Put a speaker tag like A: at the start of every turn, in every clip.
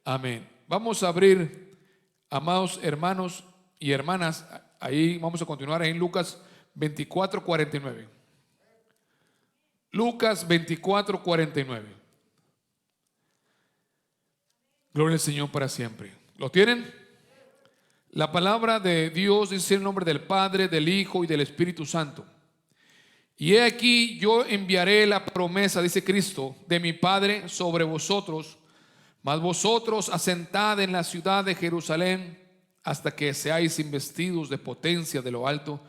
A: Amén. Vamos a abrir, amados hermanos y hermanas, ahí vamos a continuar en Lucas 24:49. Lucas 24:49. Gloria al Señor para siempre. ¿Lo tienen? La palabra de Dios dice en el nombre del Padre, del Hijo y del Espíritu Santo. Y he aquí, yo enviaré la promesa, dice Cristo, de mi Padre sobre vosotros, mas vosotros asentad en la ciudad de Jerusalén hasta que seáis investidos de potencia de lo alto.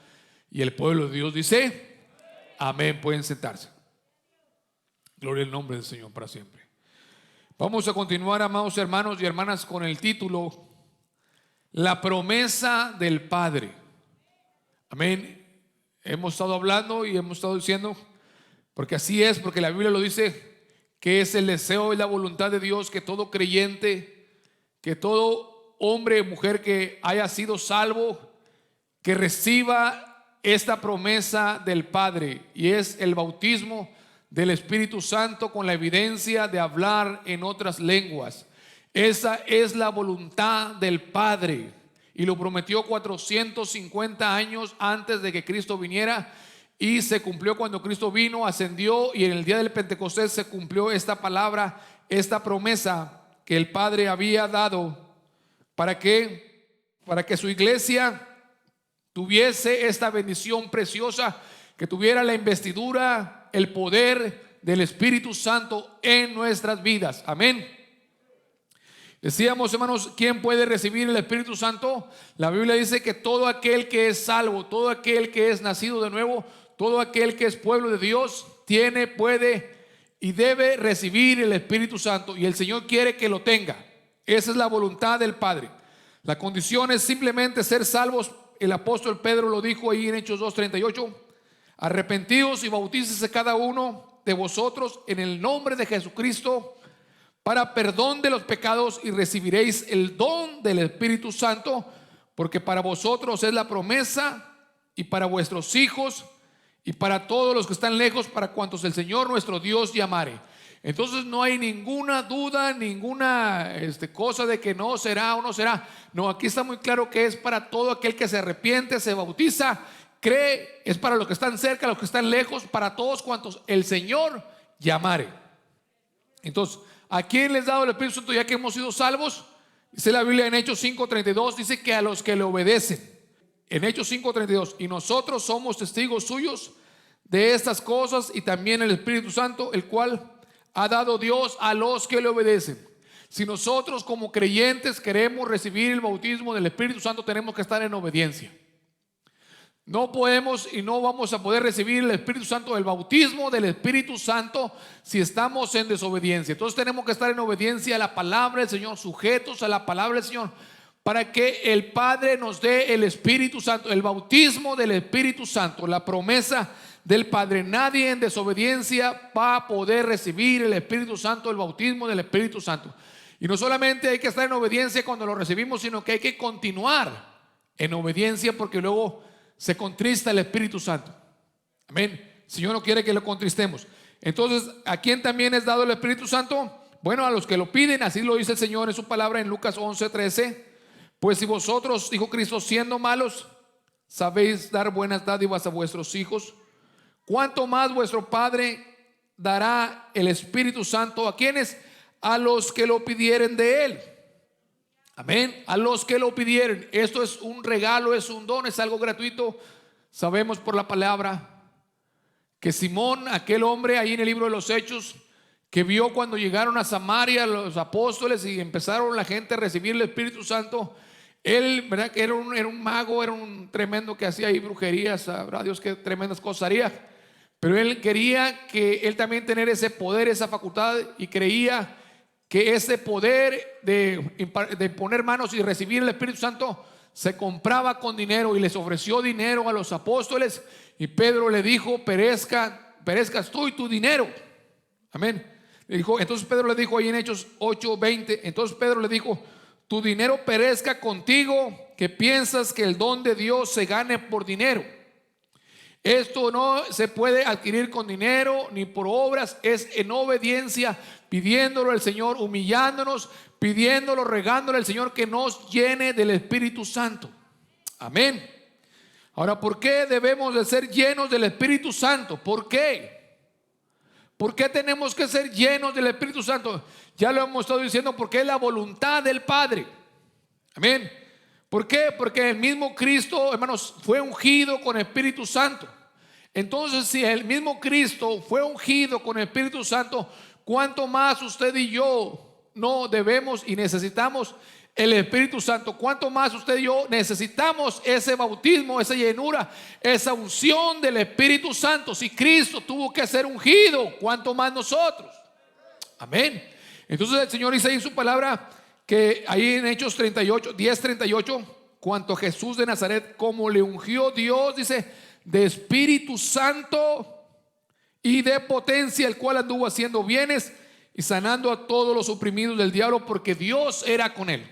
A: Y el pueblo de Dios dice: amén. Pueden sentarse. Gloria al nombre del Señor para siempre. Vamos a continuar, amados hermanos y hermanas, con el título La promesa del Padre. Amén. Hemos estado hablando y hemos estado diciendo, porque así es, porque la Biblia lo dice, que es el deseo y la voluntad de Dios que todo creyente, que todo hombre o mujer que haya sido salvo, que reciba esta promesa del Padre, y es el bautismo del Espíritu Santo con la evidencia de hablar en otras lenguas. Esa es la voluntad del Padre, y lo prometió 450 años antes de que Cristo viniera, y se cumplió cuando Cristo vino, ascendió, y en el día del Pentecostés se cumplió esta palabra, esta promesa que el Padre había dado para que su iglesia tuviese esta bendición preciosa, que tuviera la investidura, el poder del Espíritu Santo en nuestras vidas. Amén. Decíamos, hermanos, ¿quién puede recibir el Espíritu Santo? La Biblia dice que todo aquel que es salvo, todo aquel que es nacido de nuevo, todo aquel que es pueblo de Dios, tiene, puede y debe recibir el Espíritu Santo, y el Señor quiere que lo tenga. Esa es la voluntad del Padre. La condición es simplemente ser salvos. El apóstol Pedro lo dijo ahí en Hechos 2:38: arrepentidos y bautícese cada uno de vosotros en el nombre de Jesucristo para perdón de los pecados, y recibiréis el don del Espíritu Santo, porque para vosotros es la promesa, y para vuestros hijos, y para todos los que están lejos, para cuantos el Señor nuestro Dios llamare. Entonces no hay ninguna duda, ninguna cosa de que no será o no será. No, aquí está muy claro que es para todo aquel que se arrepiente, se bautiza, cree. Es para los que están cerca, los que están lejos, para todos cuantos el Señor llamare. Entonces, ¿a quién les ha dado el Espíritu Santo ya que hemos sido salvos? Dice la Biblia en Hechos 5:32, dice que a los que le obedecen. En Hechos 5:32, y nosotros somos testigos suyos de estas cosas, y también el Espíritu Santo, el cual ha dado Dios a los que le obedecen. Si nosotros como creyentes queremos recibir el bautismo del Espíritu Santo, tenemos que estar en obediencia. No podemos y no vamos a poder recibir el Espíritu Santo, el bautismo del Espíritu Santo, si estamos en desobediencia. Entonces tenemos que estar en obediencia a la palabra del Señor, sujetos a la palabra del Señor, para que el Padre nos dé el Espíritu Santo, el bautismo del Espíritu Santo, la promesa del Padre. Nadie en desobediencia va a poder recibir el Espíritu Santo, el bautismo del Espíritu Santo. Y no solamente hay que estar en obediencia cuando lo recibimos, sino que hay que continuar en obediencia, porque luego se contrista el Espíritu Santo. Amén. El Señor no quiere que lo contristemos. Entonces, ¿a quién también es dado el Espíritu Santo? Bueno, a los que lo piden. Así lo dice el Señor en su palabra en Lucas 11:13. Pues si vosotros, dijo Cristo, siendo malos, sabéis dar buenas dádivas a vuestros hijos, ¿cuánto más vuestro Padre dará el Espíritu Santo a quienes? A los que lo pidieren de Él. Amén. A los que lo pidieren. Esto es un regalo, es un don, es algo gratuito. Sabemos por la palabra que Simón, aquel hombre ahí en el libro de los Hechos, que vio cuando llegaron a Samaria los apóstoles y empezaron la gente a recibir el Espíritu Santo, él, ¿verdad?, que era un mago, era un tremendo que hacía ahí brujerías, sabrá Dios qué tremendas cosas haría. Pero él quería que él también tener ese poder, esa facultad, y creía que ese poder de poner manos y recibir el Espíritu Santo se compraba con dinero, y les ofreció dinero a los apóstoles, y Pedro le dijo: perezcas tú y tu dinero. Amén. Le dijo, entonces Pedro le dijo ahí en Hechos 8:20, entonces Pedro le dijo: tu dinero perezca contigo, que piensas que el don de Dios se gane por dinero. Esto no se puede adquirir con dinero ni por obras, es en obediencia, pidiéndolo al Señor, humillándonos, pidiéndolo, regándole al Señor que nos llene del Espíritu Santo. Amén. Ahora, ¿por qué debemos de ser llenos del Espíritu Santo? ¿Por qué? ¿Por qué tenemos que ser llenos del Espíritu Santo? Ya lo hemos estado diciendo, porque es la voluntad del Padre. Amén. ¿Por qué? Porque el mismo Cristo, hermanos, fue ungido con Espíritu Santo. Entonces, si el mismo Cristo fue ungido con Espíritu Santo, ¿cuánto más usted y yo no debemos y necesitamos el Espíritu Santo? ¿Cuánto más usted y yo necesitamos ese bautismo, esa llenura, esa unción del Espíritu Santo? Si Cristo tuvo que ser ungido, ¿cuánto más nosotros? Amén. Entonces el Señor dice ahí en su palabra que ahí en Hechos 38, 10:38, cuanto a Jesús de Nazaret, como le ungió Dios, dice, de Espíritu Santo y de potencia, el cual anduvo haciendo bienes y sanando a todos los oprimidos del diablo, porque Dios era con él.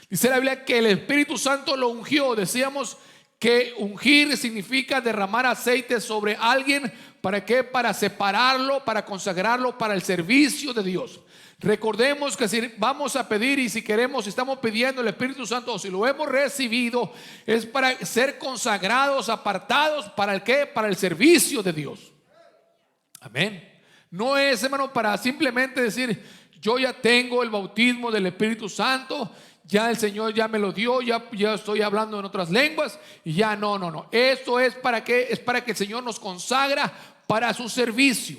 A: Dice la Biblia que el Espíritu Santo lo ungió. Decíamos que ungir significa derramar aceite sobre alguien. ¿Para qué? Para separarlo, para consagrarlo para el servicio de Dios. Recordemos que si vamos a pedir y si queremos, si estamos pidiendo el Espíritu Santo, o si lo hemos recibido, es para ser consagrados, apartados. ¿Para el qué? Para el servicio de Dios. Amén. No es, hermano, para simplemente decir, yo ya tengo el bautismo del Espíritu Santo, ya el Señor ya me lo dio, ya estoy hablando en otras lenguas y ya no. Esto es para qué? Es para que el Señor nos consagra para su servicio,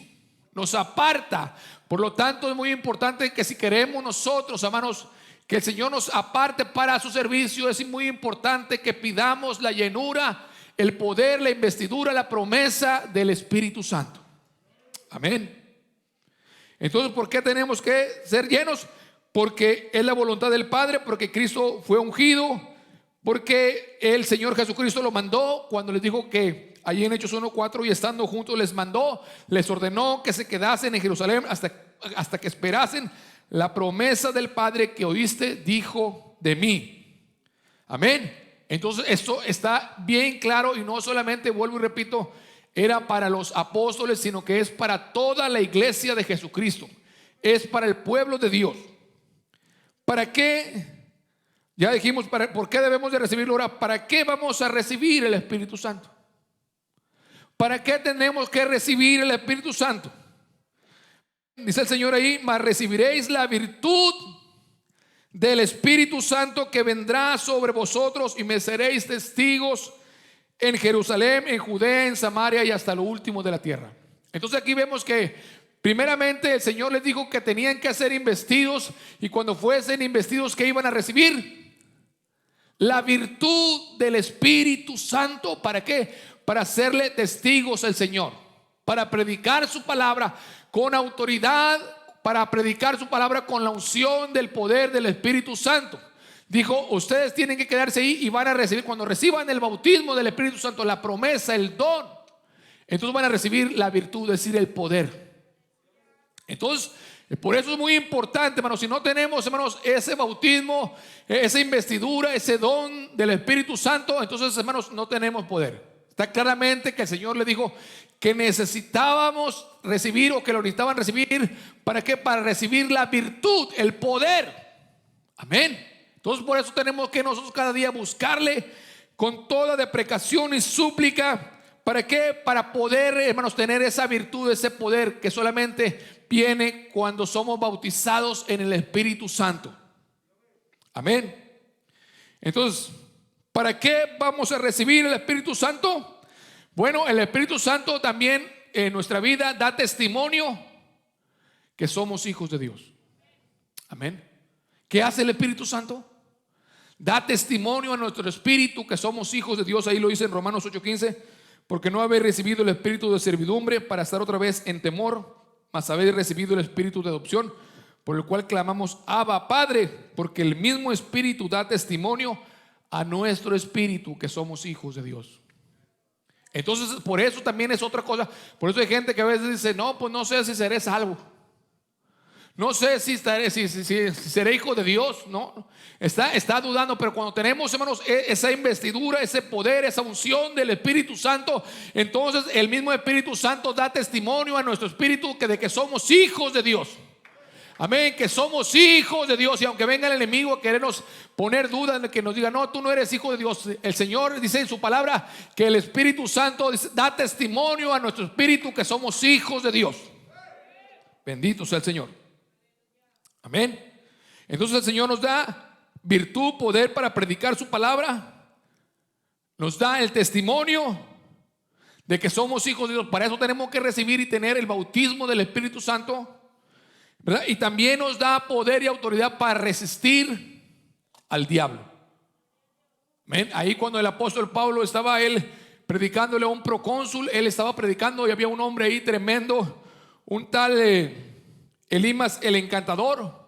A: nos aparta. Por lo tanto, es muy importante que si queremos nosotros, hermanos, que el Señor nos aparte para su servicio, es muy importante que pidamos la llenura, el poder, la investidura, la promesa del Espíritu Santo. Amén. Entonces, ¿por qué tenemos que ser llenos? Porque es la voluntad del Padre, porque Cristo fue ungido, porque el Señor Jesucristo lo mandó cuando les dijo que allí en Hechos 1:4, y estando juntos les mandó, les ordenó que se quedasen en Jerusalén hasta que esperasen la promesa del Padre que oíste, dijo de mí. Amén. Entonces esto está bien claro, y no solamente, vuelvo y repito, era para los apóstoles, sino que es para toda la iglesia de Jesucristo, es para el pueblo de Dios. ¿Para qué? Ya dijimos, ¿por qué debemos de recibirlo ahora? ¿Para qué vamos a recibir el Espíritu Santo? ¿Para qué tenemos que recibir el Espíritu Santo? Dice el Señor ahí, mas recibiréis la virtud del Espíritu Santo que vendrá sobre vosotros, y me seréis testigos en Jerusalén, en Judea, en Samaria y hasta lo último de la tierra. Entonces aquí vemos que primeramente el Señor les dijo que tenían que ser investidos, y cuando fuesen investidos, ¿qué iban a recibir? La virtud del Espíritu Santo. ¿Para qué? Para hacerle testigos al Señor, para predicar su palabra con autoridad, para predicar su palabra con la unción del poder del Espíritu Santo. Dijo, ustedes tienen que quedarse ahí y van a recibir, cuando reciban el bautismo del Espíritu Santo, la promesa, el don, entonces van a recibir la virtud, es decir, el poder. Entonces, por eso es muy importante, hermanos, si no tenemos, hermanos, ese bautismo, esa investidura, ese don del Espíritu Santo, entonces, hermanos, no tenemos poder. Está claramente que el Señor le dijo que necesitábamos recibir, o que lo necesitaban recibir. ¿Para qué? Para recibir la virtud, el poder. Amén. Entonces, por eso tenemos que nosotros cada día buscarle con toda deprecación y súplica. ¿Para qué? Para poder, hermanos, tener esa virtud, ese poder que solamente viene cuando somos bautizados en el Espíritu Santo. Amén. Entonces, ¿para qué vamos a recibir el Espíritu Santo? Bueno, el Espíritu Santo también en nuestra vida da testimonio que somos hijos de Dios. Amén. ¿Qué hace el Espíritu Santo? Da testimonio a nuestro espíritu que somos hijos de Dios. Ahí lo dice en Romanos 8:15. Porque no habéis recibido el espíritu de servidumbre para estar otra vez en temor, mas habéis recibido el espíritu de adopción, por el cual clamamos Abba, Padre. Porque el mismo Espíritu da testimonio a nuestro espíritu que somos hijos de Dios. Entonces, por eso también es otra cosa. Por eso hay gente que a veces dice, no, pues no sé si seré salvo. No sé si seré hijo de Dios, no. Está dudando, pero cuando tenemos, hermanos, esa investidura, ese poder, esa unción del Espíritu Santo, entonces el mismo Espíritu Santo da testimonio a nuestro espíritu de que somos hijos de Dios. Amén, que somos hijos de Dios. Y aunque venga el enemigo a querernos poner dudas, que nos diga, no, tú no eres hijo de Dios, el Señor dice en su palabra que el Espíritu Santo da testimonio a nuestro espíritu que somos hijos de Dios. Bendito sea el Señor. Amén. Entonces el Señor nos da virtud, poder para predicar su palabra. Nos da el testimonio de que somos hijos de Dios. Para eso tenemos que recibir y tener el bautismo del Espíritu Santo, ¿verdad? Y también nos da poder y autoridad para resistir al diablo. ¿Ven? Ahí cuando el apóstol Pablo estaba él predicándole a un procónsul, él estaba predicando y había un hombre ahí tremendo, un tal Elimas el encantador,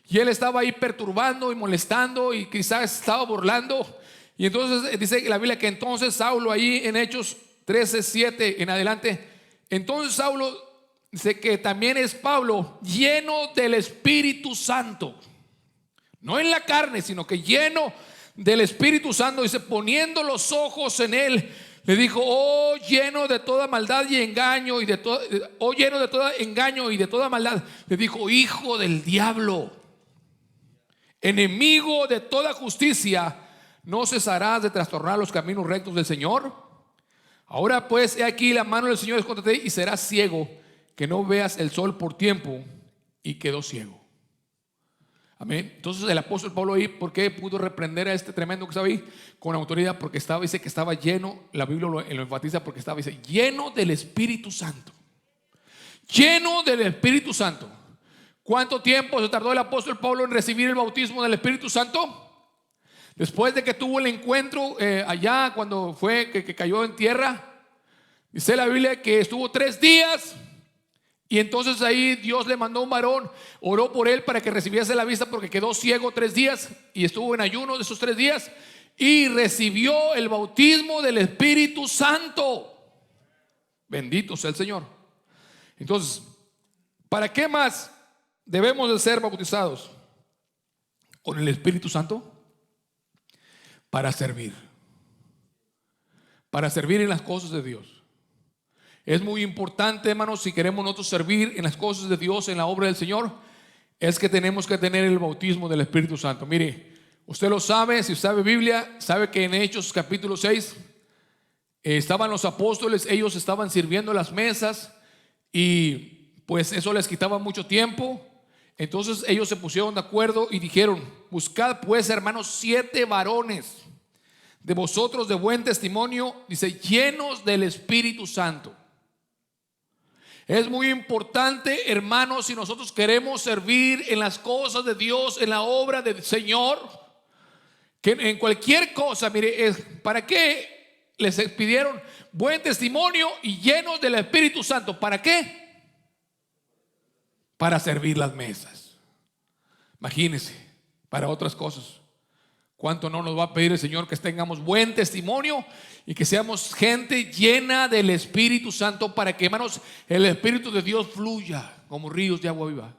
A: y él estaba ahí perturbando y molestando y quizás estaba burlando. Y entonces dice la Biblia que entonces Saulo, ahí en Hechos 13:7 en adelante, entonces Saulo dice que también es Pablo, lleno del Espíritu Santo, no en la carne, sino que lleno del Espíritu Santo, dice, poniendo los ojos en él, le dijo: oh, lleno de toda maldad y engaño y de todo, oh, lleno de todo engaño y de toda maldad, le dijo: hijo del diablo, enemigo de toda justicia, ¿no cesarás de trastornar los caminos rectos del Señor? Ahora pues, he aquí, la mano del Señor es contra ti y serás ciego, que no veas el sol por tiempo. Y quedó ciego. Amén. Entonces el apóstol Pablo ahí, ¿por qué pudo reprender a este tremendo que estaba ahí? Con autoridad, porque dice que estaba lleno, la Biblia lo enfatiza, porque estaba, dice, lleno del Espíritu Santo. Lleno del Espíritu Santo. ¿Cuánto tiempo se tardó el apóstol Pablo en recibir el bautismo del Espíritu Santo? Después de que tuvo el encuentro allá, cuando fue que cayó en tierra, dice la Biblia que estuvo 3 días. Y entonces ahí Dios le mandó un varón, oró por él para que recibiese la vista, porque quedó ciego 3 días y estuvo en ayuno de esos 3 días y recibió el bautismo del Espíritu Santo. Bendito sea el Señor. Entonces, ¿para qué más debemos de ser bautizados con el Espíritu Santo? Para servir en las cosas de Dios. Es muy importante, hermanos, si queremos nosotros servir en las cosas de Dios, en la obra del Señor, es que tenemos que tener el bautismo del Espíritu Santo. Mire, usted lo sabe, si sabe Biblia, sabe que en Hechos capítulo 6 estaban los apóstoles, ellos estaban sirviendo las mesas y pues eso les quitaba mucho tiempo. Entonces ellos se pusieron de acuerdo y dijeron: buscad pues, hermanos, 7 varones de vosotros de buen testimonio, dice, llenos del Espíritu Santo. Es muy importante, hermanos, si nosotros queremos servir en las cosas de Dios, en la obra del Señor, que en cualquier cosa, mire, ¿para qué les pidieron buen testimonio y llenos del Espíritu Santo? ¿Para qué? Para servir las mesas. Imagínense, para otras cosas. ¿Cuánto no nos va a pedir el Señor que tengamos buen testimonio y que seamos gente llena del Espíritu Santo, para que, hermanos, el Espíritu de Dios fluya como ríos de agua viva?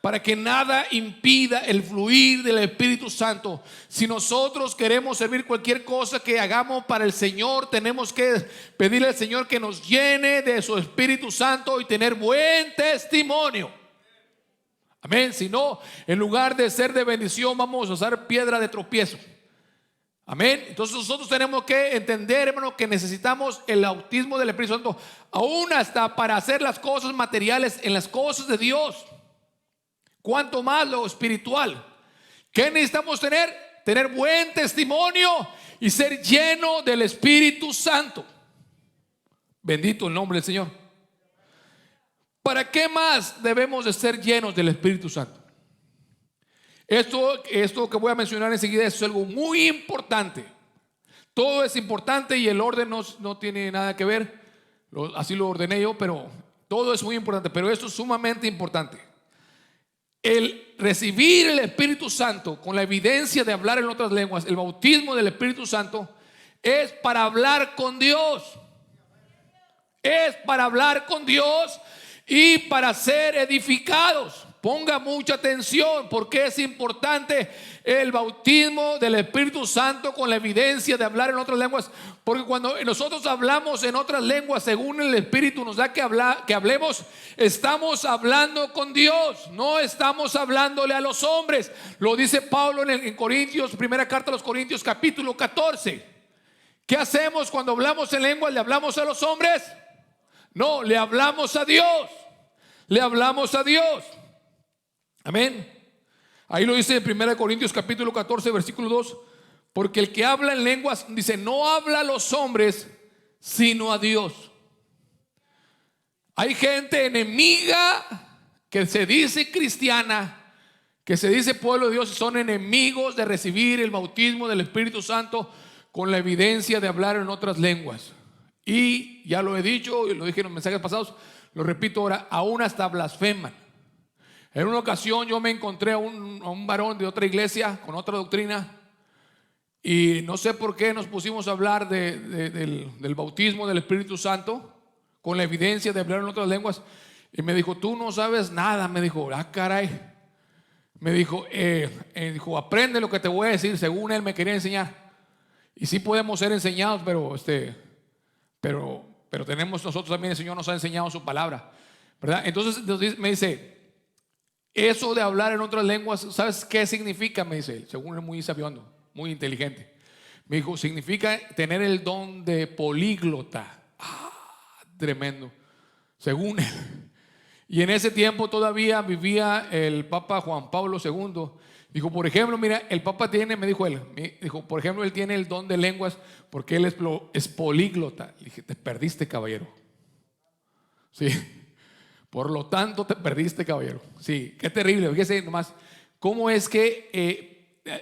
A: Para que nada impida el fluir del Espíritu Santo. Si nosotros queremos servir cualquier cosa que hagamos para el Señor, tenemos que pedirle al Señor que nos llene de su Espíritu Santo y tener buen testimonio. Amén. Si no, en lugar de ser de bendición, vamos a usar piedra de tropiezo. Amén. Entonces nosotros tenemos que entender, hermano, que necesitamos el bautismo del Espíritu Santo, aún hasta para hacer las cosas materiales en las cosas de Dios. Cuanto más lo espiritual. ¿Qué necesitamos tener? Tener buen testimonio y ser lleno del Espíritu Santo. Bendito el nombre del Señor. ¿Para qué más debemos de ser llenos del Espíritu Santo? Esto que voy a mencionar enseguida es algo muy importante. Todo es importante y el orden no tiene nada que ver. Así lo ordené yo, pero todo es muy importante. Pero esto es sumamente importante. El recibir el Espíritu Santo con la evidencia de hablar en otras lenguas, el bautismo del Espíritu Santo, es para hablar con Dios. Es para hablar con Dios y para ser edificados. ponga mucha atención, porque es importante el bautismo del Espíritu Santo con la evidencia de hablar en otras lenguas. Porque cuando nosotros hablamos en otras lenguas, según el Espíritu nos da que hablemos, estamos hablando con Dios, no estamos hablándole a los hombres. Lo dice Pablo en Corintios, primera carta a los Corintios, capítulo 14. ¿Qué hacemos cuando hablamos en lenguas? ¿Le hablamos a los hombres? No, le hablamos a Dios. Le hablamos a Dios. Amén. Ahí lo dice en 1 Corintios capítulo 14 versículo 2. Porque el que habla en lenguas, dice, no habla a los hombres, sino a Dios. Hay gente enemiga que se dice cristiana, que se dice pueblo de Dios, y son enemigos de recibir el bautismo del Espíritu Santo con la evidencia de hablar en otras lenguas. Y ya lo he dicho y lo dije en los mensajes pasados, lo repito ahora, aún hasta blasfeman. En una ocasión yo me encontré a un varón de otra iglesia con otra doctrina, y no sé por qué nos pusimos a hablar del bautismo del Espíritu Santo con la evidencia de hablar en otras lenguas. Y me dijo, tú no sabes nada. Me dijo, caray. Me dijo, aprende lo que te voy a decir. Según él me quería enseñar. Y sí podemos ser enseñados, pero tenemos nosotros también, el Señor nos ha enseñado su palabra, ¿verdad? Entonces me dice, eso de hablar en otras lenguas, ¿sabes qué significa? Me dice, según él, muy sabiondo, muy inteligente. Me dijo, significa tener el don de políglota. Tremendo, según él. Y en ese tiempo todavía vivía el Papa Juan Pablo II. Dijo, por ejemplo, mira, el Papa tiene, me dijo él, por ejemplo, él tiene el don de lenguas porque él es políglota. Le dije, te perdiste, caballero. Sí, por lo tanto te perdiste, caballero. Sí, qué terrible. Fíjese nomás cómo es que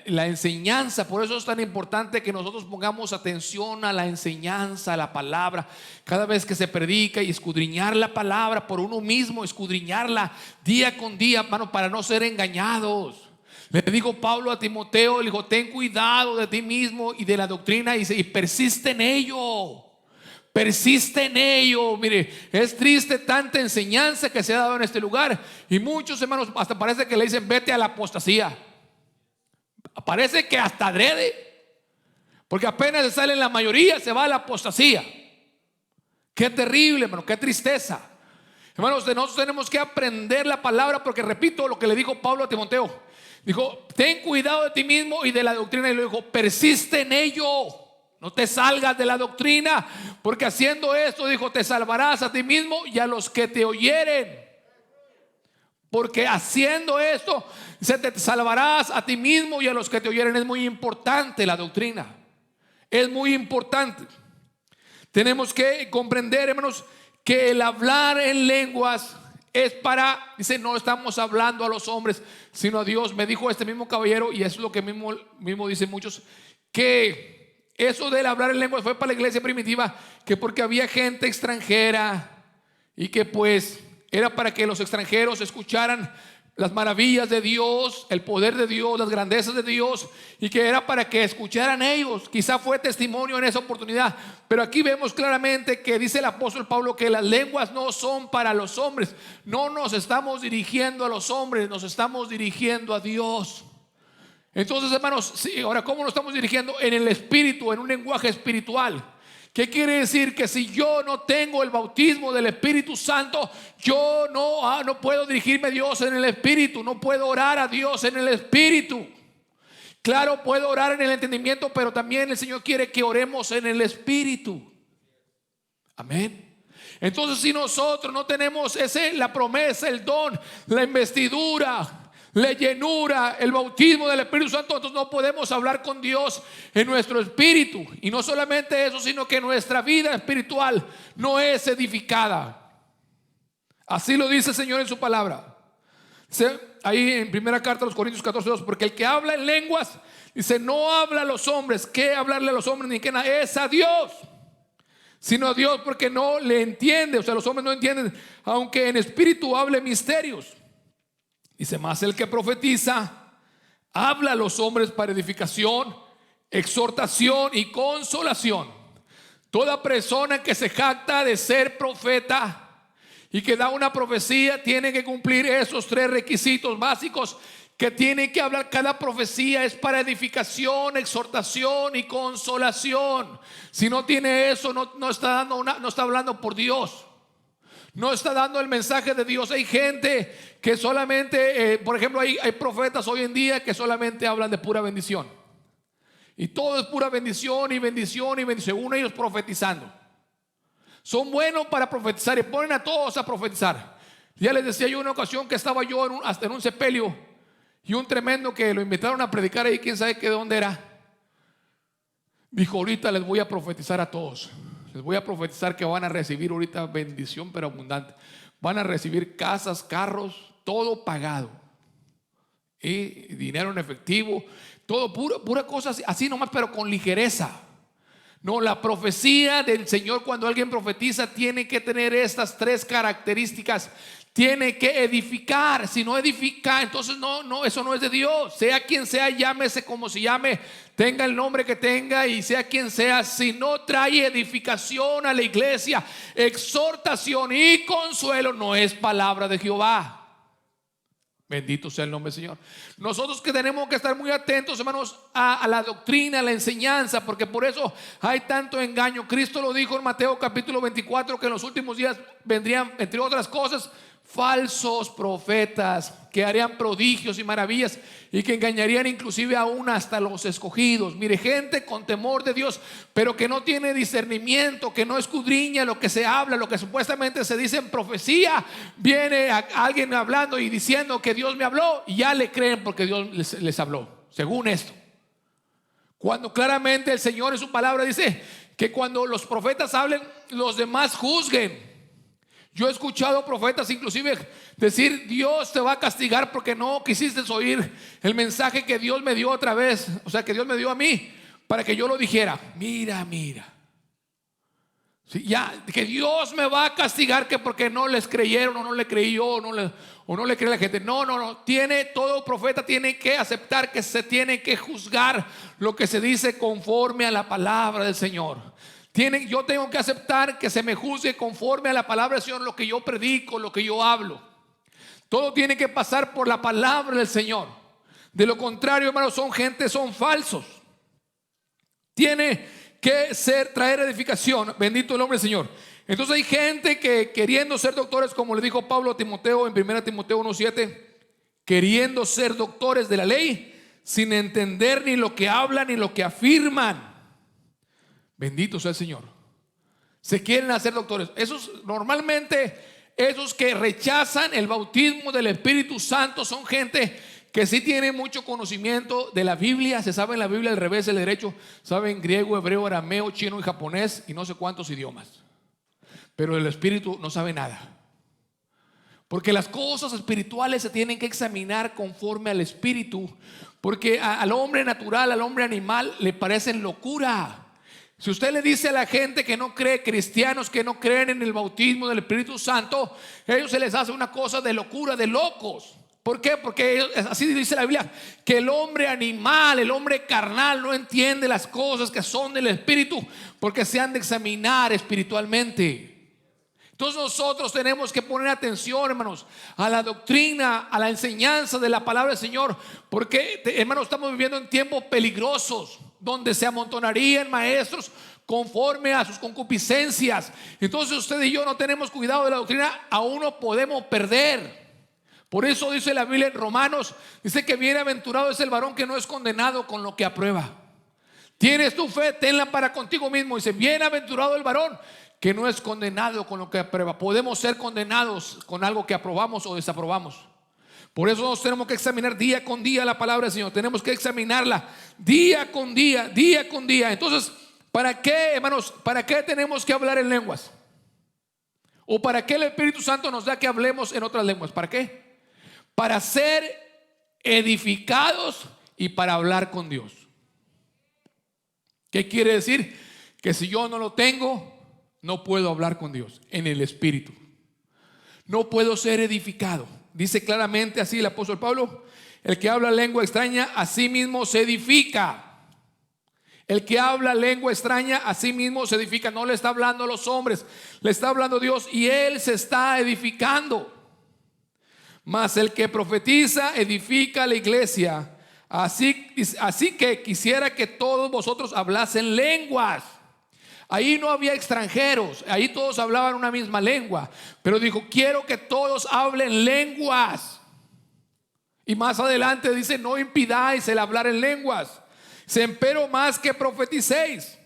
A: la enseñanza, por eso es tan importante que nosotros pongamos atención a la enseñanza, a la palabra, cada vez que se predica, y escudriñar la palabra por uno mismo, escudriñarla día con día, hermano, para no ser engañados. Le dijo Pablo a Timoteo, le dijo, ten cuidado de ti mismo y de la doctrina, y persiste en ello. Persiste en ello. Mire, es triste tanta enseñanza que se ha dado en este lugar, y muchos hermanos hasta parece que le dicen vete a la apostasía. Parece que hasta adrede, porque apenas se sale la mayoría, se va a la apostasía. Qué terrible, hermano, qué tristeza. Hermanos, nosotros tenemos que aprender la palabra, porque repito lo que le dijo Pablo a Timoteo. Dijo, ten cuidado de ti mismo y de la doctrina, y le dijo, persiste en ello. No te salgas de la doctrina, porque haciendo esto, dijo, te salvarás a ti mismo y a los que te oyeren. Porque haciendo esto, te salvarás a ti mismo y a los que te oyeren. Es muy importante la doctrina. Es muy importante. Tenemos que comprender, hermanos, que el hablar en lenguas es para, dice, no estamos hablando a los hombres, sino a Dios. Me dijo este mismo caballero, y eso es lo que mismo dicen muchos, que eso del hablar en lenguas fue para la iglesia primitiva, que porque había gente extranjera, y que pues era para que los extranjeros escucharan las maravillas de Dios, el poder de Dios, las grandezas de Dios, y que era para que escucharan ellos. Quizá fue testimonio en esa oportunidad, pero aquí vemos claramente que dice el apóstol Pablo que las lenguas no son para los hombres. No nos estamos dirigiendo a los hombres, nos estamos dirigiendo a Dios. Entonces, hermanos, sí, ahora, ¿cómo nos estamos dirigiendo? En el espíritu, en un lenguaje espiritual. ¿Qué quiere decir? Que si yo no tengo el bautismo del Espíritu Santo, yo no puedo dirigirme a Dios en el Espíritu, no puedo orar a Dios en el Espíritu. Claro, puedo orar en el entendimiento, pero también el Señor quiere que oremos en el Espíritu. Amén. Entonces, si nosotros no tenemos la promesa, el don, la investidura, la llenura, el bautismo del Espíritu Santo, entonces no podemos hablar con Dios en nuestro espíritu. Y no solamente eso, sino que nuestra vida espiritual no es edificada. Así lo dice el Señor en su palabra. Dice ahí en primera carta a los Corintios 14:2, porque el que habla en lenguas, dice, no habla a los hombres. ¿Qué hablarle a los hombres? Ni que nada, es a Dios, sino a Dios, porque no le entiende. O sea, los hombres no entienden, aunque en espíritu hable misterios. Dice, más el que profetiza habla a los hombres para edificación, exhortación y consolación. Toda persona que se jacta de ser profeta y que da una profecía tiene que cumplir esos 3 requisitos básicos que tiene que hablar. Cada profecía es para edificación, exhortación y consolación. Si no tiene eso, no está hablando por Dios. No está dando el mensaje de Dios. Hay gente que solamente, por ejemplo, hay profetas hoy en día que solamente hablan de pura bendición. Y todo es pura bendición y bendición y bendición, según ellos profetizando. Son buenos para profetizar y ponen a todos a profetizar. Ya les decía yo una ocasión que estaba yo hasta en un sepelio, y un tremendo que lo invitaron a predicar ahí, quién sabe qué de dónde era, dijo: ahorita les voy a profetizar a todos. Les voy a profetizar que van a recibir ahorita bendición pero abundante. Van a recibir casas, carros, todo pagado, y dinero en efectivo, todo pura cosa así nomás, pero con ligereza. No, la profecía del Señor, cuando alguien profetiza, tiene que tener estas 3 características. Tiene que edificar. Si no edifica, entonces no, eso no es de Dios. Sea quien sea, llámese como se llame, tenga el nombre que tenga y sea quien sea, si no trae edificación a la iglesia, exhortación y consuelo, no es palabra de Jehová. Bendito sea el nombre del Señor. Nosotros que tenemos que estar muy atentos, hermanos, a la doctrina, a la enseñanza, porque por eso hay tanto engaño. Cristo lo dijo en Mateo capítulo 24, que en los últimos días vendrían, entre otras cosas, falsos profetas que harían prodigios y maravillas y que engañarían inclusive aún hasta los escogidos. Mire, gente con temor de Dios, pero que no tiene discernimiento, que no escudriña lo que se habla, lo que supuestamente se dice en profecía. Viene alguien hablando y diciendo que Dios me habló, y ya le creen porque Dios les habló, según esto, cuando claramente el Señor en su palabra dice que cuando los profetas hablen, los demás juzguen. Yo he escuchado profetas inclusive decir: Dios te va a castigar porque no quisiste oír el mensaje que Dios me dio otra vez, o sea, que Dios me dio a mí para que yo lo dijera. Mira, sí, ya, que Dios me va a castigar que porque no les creyeron o no le creí yo o no le cree la gente. No, todo profeta tiene que aceptar que se tiene que juzgar lo que se dice conforme a la palabra del Señor. Yo tengo que aceptar que se me juzgue conforme a la palabra del Señor, lo que yo predico, lo que yo hablo. Todo tiene que pasar por la palabra del Señor. De lo contrario, hermanos, son falsos. Tiene que traer edificación. Bendito el nombre del Señor. Entonces hay gente que queriendo ser doctores, como le dijo Pablo a Timoteo en 1 Timoteo 1:7, queriendo ser doctores de la ley, sin entender ni lo que hablan ni lo que afirman. Bendito sea el Señor. Se quieren hacer doctores. Normalmente esos que rechazan el bautismo del Espíritu Santo son gente que sí tiene mucho conocimiento de la Biblia. Se sabe en la Biblia el revés, el derecho. Saben griego, hebreo, arameo, chino y japonés y no sé cuántos idiomas. Pero el Espíritu no sabe nada. Porque las cosas espirituales se tienen que examinar conforme al Espíritu. Porque al hombre natural, al hombre animal, le parecen locura. Si usted le dice a la gente que no cree, cristianos que no creen en el bautismo del Espíritu Santo, a ellos se les hace una cosa de locura, de locos. ¿Por qué? Porque así dice la Biblia, que el hombre animal, el hombre carnal no entiende las cosas que son del Espíritu, porque se han de examinar espiritualmente. Entonces nosotros tenemos que poner atención, hermanos, a la doctrina, a la enseñanza de la palabra del Señor, porque, hermanos, estamos viviendo en tiempos peligrosos, donde se amontonarían maestros conforme a sus concupiscencias. Entonces usted y yo no tenemos cuidado de la doctrina, aún no podemos perder. Por eso dice la Biblia en Romanos, dice que bienaventurado es el varón que no es condenado con lo que aprueba. Tienes tu fe, tenla para contigo mismo. Dice: bienaventurado el varón que no es condenado con lo que aprueba. Podemos ser condenados con algo que aprobamos o desaprobamos. Por eso nos tenemos que examinar día con día la palabra del Señor. Tenemos que examinarla día con día, día con día. Entonces, ¿para qué, hermanos? ¿Para qué tenemos que hablar en lenguas? ¿O para qué el Espíritu Santo nos da que hablemos en otras lenguas? ¿Para qué? Para ser edificados y para hablar con Dios. ¿Qué quiere decir? Que si yo no lo tengo, no puedo hablar con Dios en el Espíritu. No puedo ser edificado. Dice claramente así el apóstol Pablo: el que habla lengua extraña a sí mismo se edifica. El que habla lengua extraña a sí mismo se edifica. No le está hablando a los hombres, le está hablando a Dios y él se está edificando. Mas el que profetiza edifica la iglesia. Así que quisiera que todos vosotros hablasen lenguas. Ahí no había extranjeros, ahí todos hablaban una misma lengua. Pero dijo, quiero que todos hablen lenguas. Y más adelante dice, no impidáis el hablar en lenguas. Empero más que profeticéis,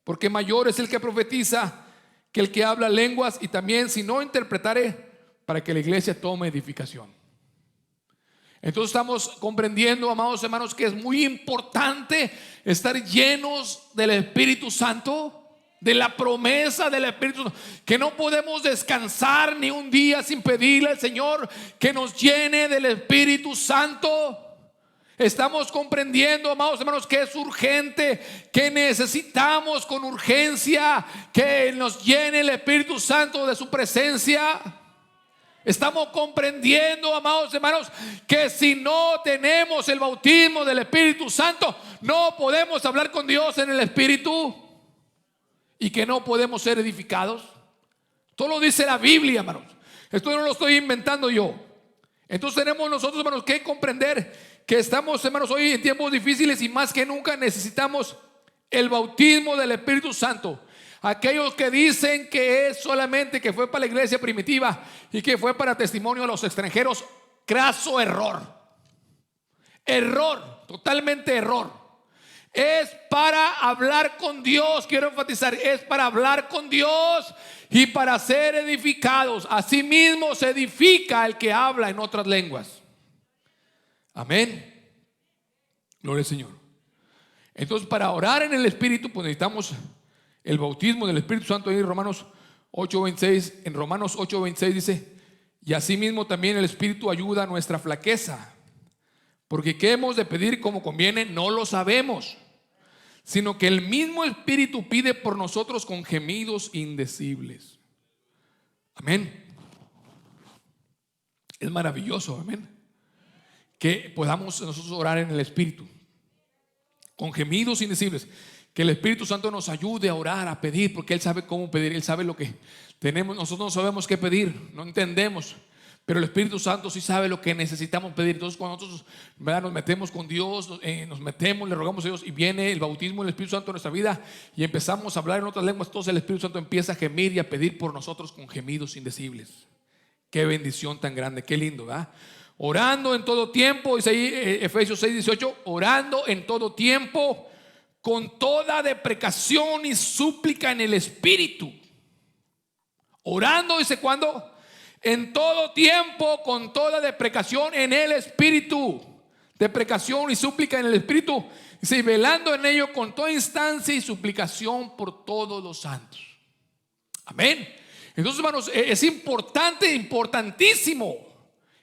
A: porque mayor es el que profetiza que el que habla lenguas. Y también si no interpretaré, para que la iglesia tome edificación. Entonces estamos comprendiendo, amados hermanos, que es muy importante estar llenos del Espíritu Santo, de la promesa del Espíritu Santo, que no podemos descansar ni un día sin pedirle al Señor que nos llene del Espíritu Santo. Estamos comprendiendo, amados hermanos, que es urgente, que necesitamos con urgencia que nos llene el Espíritu Santo de su presencia. Estamos comprendiendo, amados hermanos, que si no tenemos el bautismo del Espíritu Santo, no podemos hablar con Dios en el Espíritu y que no podemos ser edificados. Todo lo dice la Biblia, hermanos. Esto no lo estoy inventando yo. Entonces tenemos nosotros, hermanos, que comprender que estamos, hermanos, hoy en tiempos difíciles y más que nunca necesitamos el bautismo del Espíritu Santo. Aquellos que dicen que es solamente que fue para la iglesia primitiva y que fue para testimonio a los extranjeros, craso error. Error, totalmente error. Es para hablar con Dios, quiero enfatizar, es para hablar con Dios y para ser edificados. Asimismo se edifica el que habla en otras lenguas. Amén. Gloria al Señor. Entonces, para orar en el Espíritu, pues necesitamos el bautismo del Espíritu Santo. Ahí en Romanos 8:26, en Romanos 8:26 dice, y asimismo también el Espíritu ayuda a nuestra flaqueza, porque qué hemos de pedir como conviene no lo sabemos, sino que el mismo Espíritu pide por nosotros con gemidos indecibles. Amén. Es maravilloso, amén, que podamos nosotros orar en el Espíritu con gemidos indecibles. Que el Espíritu Santo nos ayude a orar, a pedir, porque Él sabe cómo pedir, Él sabe lo que tenemos. Nosotros no sabemos qué pedir, no entendemos, pero el Espíritu Santo sí sabe lo que necesitamos pedir. Entonces cuando nosotros, ¿verdad?, nos metemos con Dios, nos metemos, le rogamos a Dios y viene el bautismo del Espíritu Santo en nuestra vida y empezamos a hablar en otras lenguas, entonces el Espíritu Santo empieza a gemir y a pedir por nosotros con gemidos indecibles. Qué bendición tan grande, qué lindo, ¿verdad? Orando en todo tiempo, dice ahí Efesios 6:18, orando en todo tiempo con toda deprecación y súplica en el Espíritu. Orando, dice, ¿cuándo? En todo tiempo con toda deprecación en el Espíritu. Deprecación y súplica en el Espíritu. Dice, y velando en ello con toda instancia y suplicación por todos los santos. Amén. Entonces, hermanos, es importante, importantísimo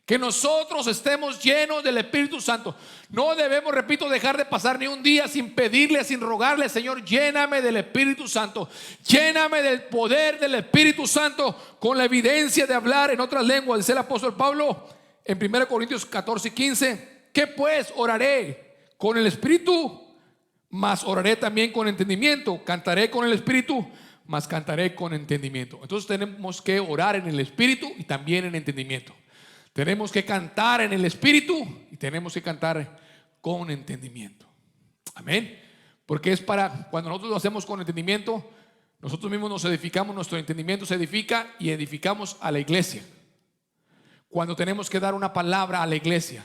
A: que nosotros estemos llenos del Espíritu Santo. No debemos, repito, dejar de pasar ni un día sin pedirle, sin rogarle, Señor, lléname del Espíritu Santo, lléname del poder del Espíritu Santo, con la evidencia de hablar en otras lenguas. Dice el apóstol Pablo en 1 Corintios 14:15, ¿qué pues oraré? Con el Espíritu, mas oraré también con entendimiento. Cantaré con el Espíritu, mas cantaré con entendimiento. Entonces tenemos que orar en el Espíritu y también en entendimiento. Tenemos que cantar en el Espíritu y tenemos que cantar con entendimiento. Amén. Porque es para, cuando nosotros lo hacemos con entendimiento, nosotros mismos nos edificamos, nuestro entendimiento se edifica y edificamos a la iglesia. Cuando tenemos que dar una palabra a la iglesia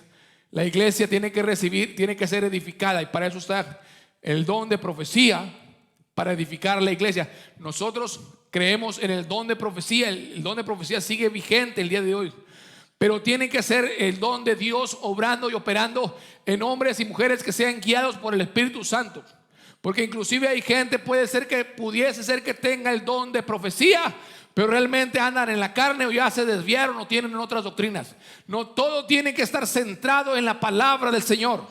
A: tiene que recibir, tiene que ser edificada, y para eso está el don de profecía, para edificar a la iglesia. Nosotros creemos en el don de profecía. El don de profecía sigue vigente el día de hoy, pero tiene que ser el don de Dios obrando y operando en hombres y mujeres que sean guiados por el Espíritu Santo. Porque inclusive hay gente, pudiese ser que tenga el don de profecía, pero realmente andan en la carne o ya se desviaron o tienen otras doctrinas. No, todo tiene que estar centrado en la palabra del Señor.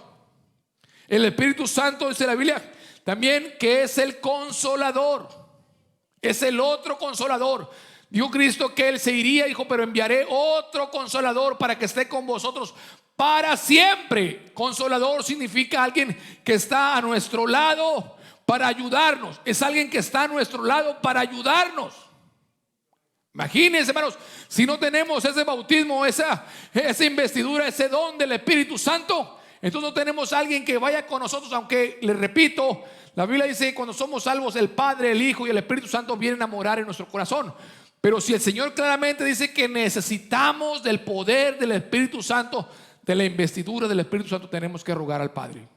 A: El Espíritu Santo, dice la Biblia también, que es el consolador, es el otro consolador. Dijo Cristo que Él se iría, dijo, pero enviaré otro consolador para que esté con vosotros para siempre. Consolador significa alguien que está a nuestro lado, para ayudarnos. Es alguien que está a nuestro lado para ayudarnos. Imagínense, hermanos, si no tenemos ese bautismo, esa investidura, ese don del Espíritu Santo, entonces no tenemos a alguien que vaya con nosotros. Aunque, les repito, la Biblia dice que cuando somos salvos, el Padre, el Hijo y el Espíritu Santo vienen a morar en nuestro corazón. Pero si el Señor claramente dice que necesitamos del poder del Espíritu Santo, de la investidura del Espíritu Santo, tenemos que rogar al Padre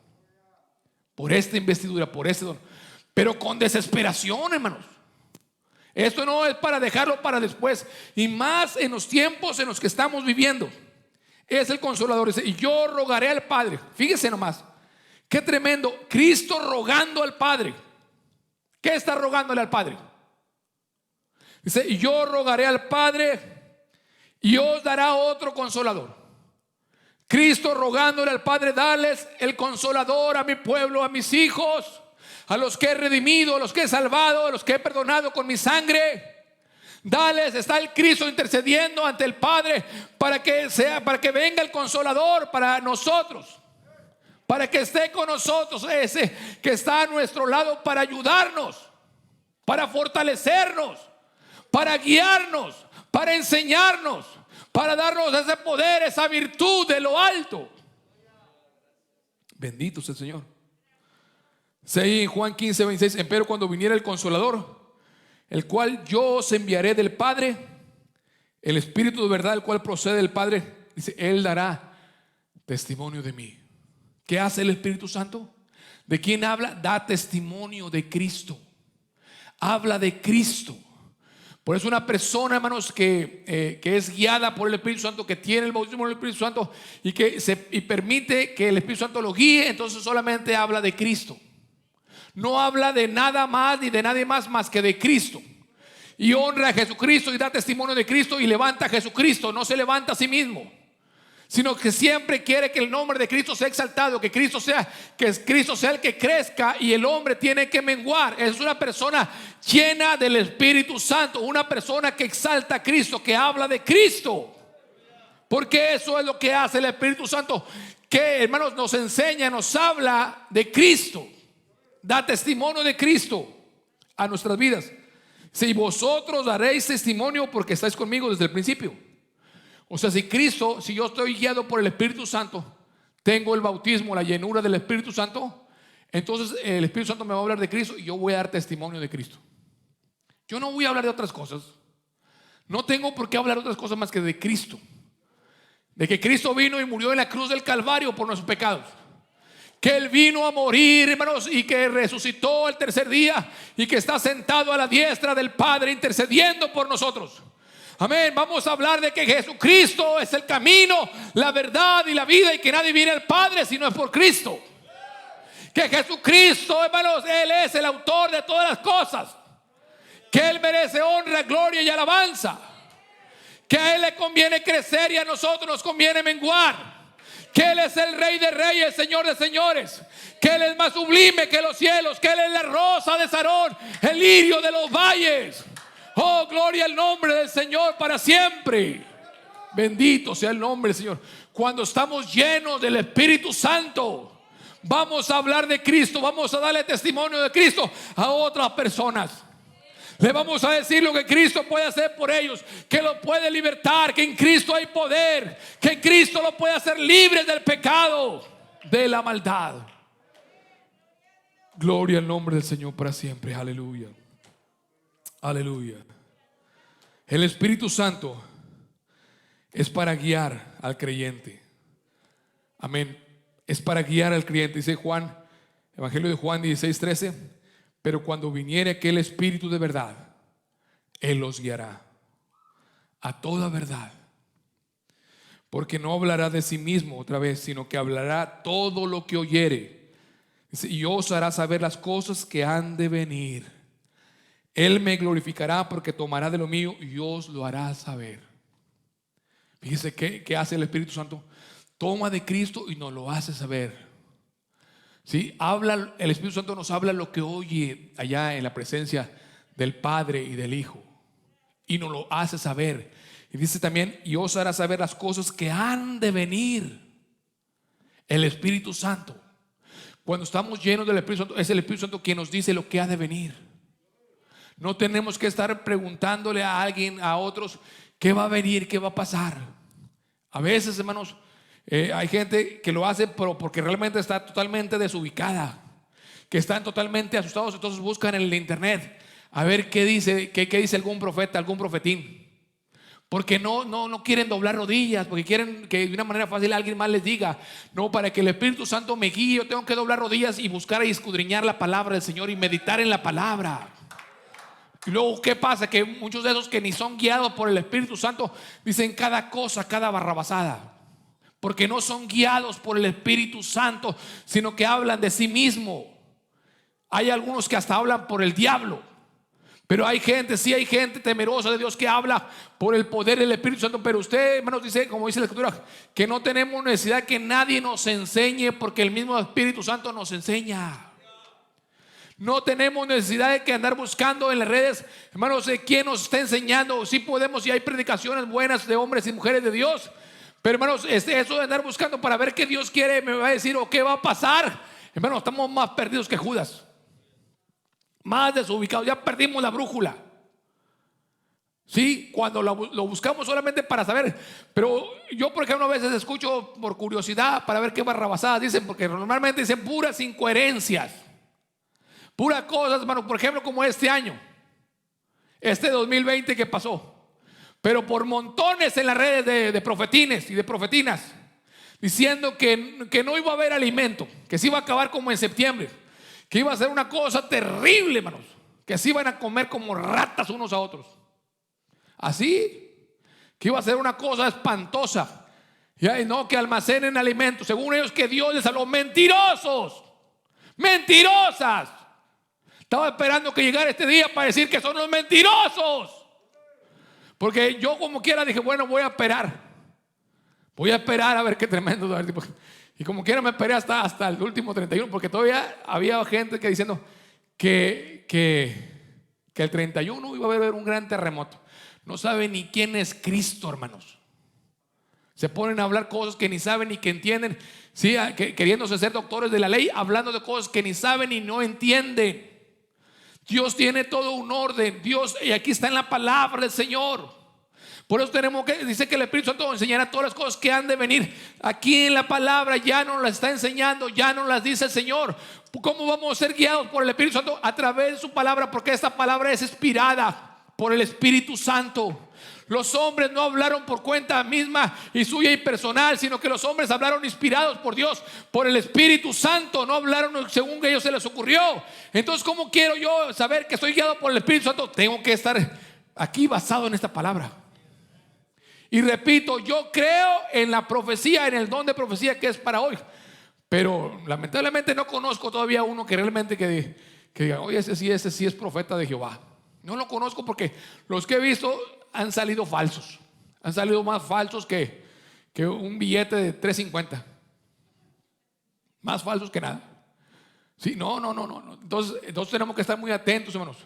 A: por esta investidura, por este don, pero con desesperación, hermanos. Esto no es para dejarlo para después, y más en los tiempos en los que estamos viviendo. Es el Consolador. Dice: y yo rogaré al Padre. Fíjese nomás, qué tremendo. Cristo rogando al Padre. ¿Qué está rogándole al Padre? Dice: y yo rogaré al Padre y os dará otro Consolador. Cristo rogándole al Padre: dales el Consolador a mi pueblo, a mis hijos, a los que he redimido, a los que he salvado, a los que he perdonado con mi sangre. Dales. Está el Cristo intercediendo ante el Padre para que venga el Consolador para nosotros, para que esté con nosotros, ese que está a nuestro lado, para ayudarnos, para fortalecernos, para guiarnos, para enseñarnos, para darnos ese poder, esa virtud de lo alto. Bendito sea el Señor. Dice ahí en Juan 15:26: empero cuando viniera el Consolador, el cual yo os enviaré del Padre, el Espíritu de verdad, el cual procede del Padre, dice, Él dará testimonio de mí. ¿Qué hace el Espíritu Santo? ¿De quién habla? Da testimonio de Cristo. Habla de Cristo. Por eso una persona, hermanos, que es guiada por el Espíritu Santo, que tiene el bautismo del Espíritu Santo y permite que el Espíritu Santo lo guíe, entonces solamente habla de Cristo. No habla de nada más ni de nadie más que de Cristo. Y honra a Jesucristo y da testimonio de Cristo y levanta a Jesucristo. No se levanta a sí mismo, sino que siempre quiere que el nombre de Cristo sea exaltado, que Cristo sea el que crezca y el hombre tiene que menguar. Es una persona llena del Espíritu Santo, una persona que exalta a Cristo, que habla de Cristo, porque eso es lo que hace el Espíritu Santo, que, hermanos, nos enseña, nos habla de Cristo, da testimonio de Cristo a nuestras vidas. Si vosotros daréis testimonio porque estáis conmigo desde el principio. O sea, si yo estoy guiado por el Espíritu Santo, tengo el bautismo, la llenura del Espíritu Santo, entonces el Espíritu Santo me va a hablar de Cristo y yo voy a dar testimonio de Cristo. Yo no voy a hablar de otras cosas. No tengo por qué hablar de otras cosas más que de Cristo. De que Cristo vino y murió en la cruz del Calvario por nuestros pecados. Que Él vino a morir, hermanos, y que resucitó el tercer día y que está sentado a la diestra del Padre intercediendo por nosotros. Amén. Vamos a hablar de que Jesucristo es el camino, la verdad y la vida, y que nadie viene al Padre si no es por Cristo. Que Jesucristo, hermanos, Él es el autor de todas las cosas. Que Él merece honra, gloria y alabanza. Que a Él le conviene crecer y a nosotros nos conviene menguar. Que Él es el Rey de Reyes, Señor de Señores. Que Él es más sublime que los cielos. Que Él es la rosa de Sarón, el lirio de los valles. Oh, gloria al nombre del Señor para siempre. Bendito sea el nombre del Señor. Cuando estamos llenos del Espíritu Santo, vamos a hablar de Cristo. Vamos a darle testimonio de Cristo a otras personas. Le vamos a decir lo que Cristo puede hacer por ellos, que los puede libertar, que en Cristo hay poder, que en Cristo los puede hacer libres del pecado, de la maldad. Gloria al nombre del Señor para siempre. Aleluya. Aleluya. El Espíritu Santo es para guiar al creyente. Amén. Es para guiar al creyente. Dice Juan, Evangelio de Juan 16:13. Pero cuando viniere aquel Espíritu de verdad, Él los guiará a toda verdad. Porque no hablará de sí mismo otra vez, sino que hablará todo lo que oyere. Dice, y os hará saber las cosas que han de venir. Él me glorificará porque tomará de lo mío y os lo hará saber. Fíjese qué hace el Espíritu Santo. Toma de Cristo y nos lo hace saber. ¿Sí? El Espíritu Santo nos habla lo que oye allá en la presencia del Padre y del Hijo y nos lo hace saber. Y dice también, y os hará saber las cosas que han de venir. El Espíritu Santo. Cuando estamos llenos del Espíritu Santo, es el Espíritu Santo quien nos dice lo que ha de venir. No tenemos que estar preguntándole a alguien, a otros, qué va a venir, qué va a pasar. A veces, hermanos, hay gente que lo hace porque realmente está totalmente desubicada, que están totalmente asustados, entonces buscan en el internet a ver qué dice algún profeta, algún profetín. Porque no quieren doblar rodillas, porque quieren que de una manera fácil alguien más les diga. No, para que el Espíritu Santo me guíe, yo tengo que doblar rodillas y buscar y escudriñar la palabra del Señor y meditar en la palabra. Y luego, ¿qué pasa? Que muchos de esos que ni son guiados por el Espíritu Santo dicen cada cosa, cada barrabasada, porque no son guiados por el Espíritu Santo, sino que hablan de sí mismo. Hay algunos que hasta hablan por el diablo. Pero hay gente temerosa de Dios que habla por el poder del Espíritu Santo. Pero usted, hermanos, dice, como dice la Escritura, que no tenemos necesidad que nadie nos enseñe, porque el mismo Espíritu Santo nos enseña. No tenemos necesidad de que andar buscando en las redes, hermanos, de quién nos está enseñando. Sí podemos, y hay predicaciones buenas de hombres y mujeres de Dios, pero hermanos, eso de andar buscando para ver qué Dios quiere, me va a decir o qué va a pasar, hermanos, estamos más perdidos que Judas, más desubicados, ya perdimos la brújula. Sí, cuando lo buscamos solamente para saber. Pero yo, por ejemplo, a veces escucho por curiosidad para ver qué barrabasadas dicen, porque normalmente dicen puras incoherencias, puras cosas, hermano. Por ejemplo, como este año, este 2020 que pasó, pero por montones en las redes de profetines y de profetinas, diciendo que no iba a haber alimento, que se iba a acabar como en septiembre, que iba a ser una cosa terrible, hermanos, que se iban a comer como ratas unos a otros. Así, que iba a ser una cosa espantosa. Y no, que almacenen alimentos, según ellos, que Dios les habló. Mentirosos, mentirosas. Estaba esperando que llegara este día para decir que son los mentirosos, porque yo como quiera dije, bueno, voy a esperar a ver qué tremendo. Y como quiera me esperé hasta el último 31, porque todavía había gente que diciendo que el 31 iba a haber un gran terremoto. No saben ni quién es Cristo, hermanos. Se ponen a hablar cosas que ni saben ni que entienden, ¿sí? Queriéndose ser doctores de la ley, hablando de cosas que ni saben y no entienden. Dios tiene todo un orden, Dios, y aquí está en la palabra del Señor. Por eso dice que el Espíritu Santo enseñará todas las cosas que han de venir. Aquí en la palabra ya nos las está enseñando, ya nos las dice el Señor. ¿Cómo vamos a ser guiados por el Espíritu Santo? A través de su palabra, porque esta palabra es inspirada por el Espíritu Santo. Los hombres no hablaron por cuenta misma y suya y personal, sino que los hombres hablaron inspirados por Dios, por el Espíritu Santo. No hablaron según que a ellos se les ocurrió. Entonces, ¿cómo quiero yo saber que estoy guiado por el Espíritu Santo? Tengo que estar aquí basado en esta palabra. Y repito, yo creo en la profecía, en el don de profecía que es para hoy, pero lamentablemente no conozco todavía uno que realmente que diga, oye, ese sí es profeta de Jehová. No lo conozco, porque los que he visto han salido falsos. Han salido más falsos que un billete de $3.50. Más falsos que nada. Sí, no. Entonces tenemos que estar muy atentos, hermanos.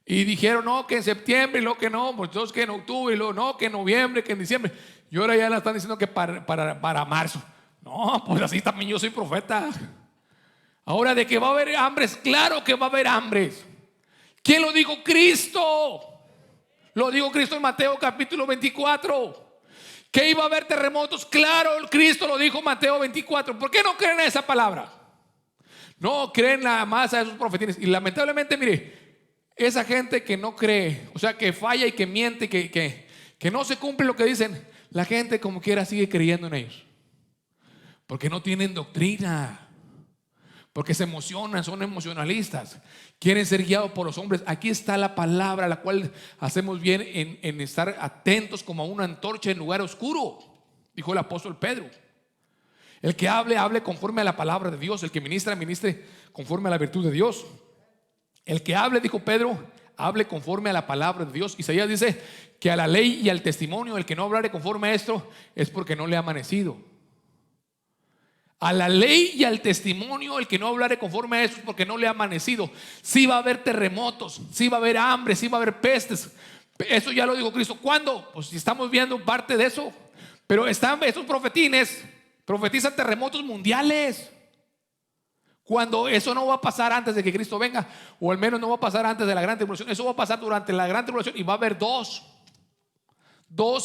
A: Y dijeron, no, que en septiembre, y luego que no, pues entonces que en octubre, y luego no, que en noviembre, que en diciembre. Y ahora ya la están diciendo que para marzo. No, pues así también yo soy profeta. Ahora, de que va a haber hambres, claro que va a haber hambres. ¿Quién lo dijo? Cristo. Lo dijo Cristo en Mateo capítulo 24. Que iba a haber terremotos, claro, Cristo lo dijo en Mateo 24. ¿Por qué no creen en esa palabra? No creen nada más a esos profetines. Y lamentablemente, mire, esa gente que no cree, o sea, que falla y que miente, que no se cumple lo que dicen, la gente como quiera sigue creyendo en ellos, porque no tienen doctrina, porque se emocionan, son emocionalistas, quieren ser guiados por los hombres. Aquí está la palabra, la cual hacemos bien en estar atentos como a una antorcha en lugar oscuro, dijo el apóstol Pedro. El que hable conforme a la palabra de Dios. El que ministre conforme a la virtud de Dios. El que hable, dijo Pedro, hable conforme a la palabra de Dios. Isaías dice que a la ley y al testimonio, el que no hablare conforme a esto es porque no le ha amanecido. A la ley y al testimonio, el que no hablare conforme a esto es porque no le ha amanecido. Sí va a haber terremotos, sí va a haber hambre, sí va a haber pestes. Eso ya lo dijo Cristo. ¿Cuándo? Pues si estamos viendo parte de eso. Pero esos profetines profetizan terremotos mundiales. Cuando eso no va a pasar antes de que Cristo venga, o al menos no va a pasar antes de la gran tribulación. Eso va a pasar durante la gran tribulación y va a haber dos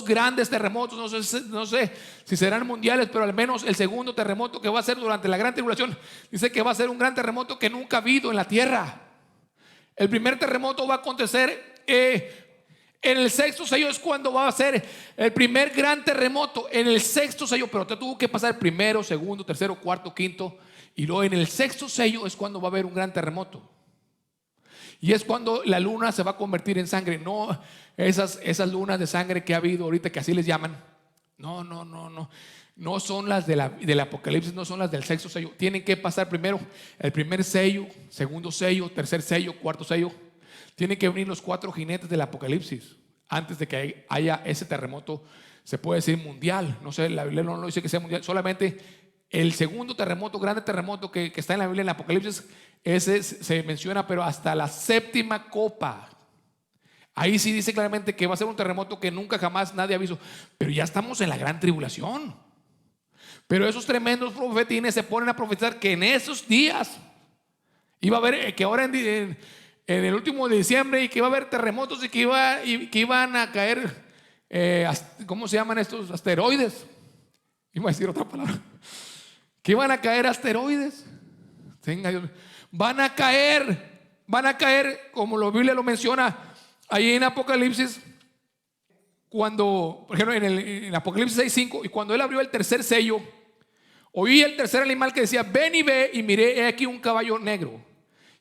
A: grandes terremotos. No sé si serán mundiales, pero al menos el segundo terremoto que va a ser durante la gran tribulación, dice que va a ser un gran terremoto que nunca ha habido en la tierra. El primer terremoto va a acontecer en el sexto sello, es cuando va a ser el primer gran terremoto, en el sexto sello. Pero te tuvo que pasar primero, segundo, tercero, cuarto, quinto, y luego en el sexto sello es cuando va a haber un gran terremoto. Y es cuando la luna se va a convertir en sangre. No esas lunas de sangre que ha habido ahorita, que así les llaman. No son las del Apocalipsis, no son las del sexto sello. Tienen que pasar primero el primer sello, segundo sello, tercer sello, cuarto sello. Tienen que venir los 4 jinetes del Apocalipsis antes de que haya ese terremoto, se puede decir mundial. No sé, la Biblia no lo dice que sea mundial. Solamente el segundo terremoto, grande terremoto que está en la Biblia, en el Apocalipsis, ese se menciona, pero hasta la séptima copa. Ahí sí dice claramente que va a ser un terremoto que nunca jamás nadie ha visto. Pero ya estamos en la gran tribulación. Pero esos tremendos profetines se ponen a profetizar que en esos días iba a haber, que ahora en el último de diciembre, y que iba a haber terremotos y que iban a caer, ¿cómo se llaman estos? Asteroides. Iba a decir otra palabra. Que iban a caer asteroides. Van a caer, como la Biblia lo menciona ahí en Apocalipsis. Cuando, por ejemplo, en Apocalipsis 6:5, y cuando él abrió el tercer sello, oí el tercer animal que decía: ven y ve. Y miré, he aquí un caballo negro,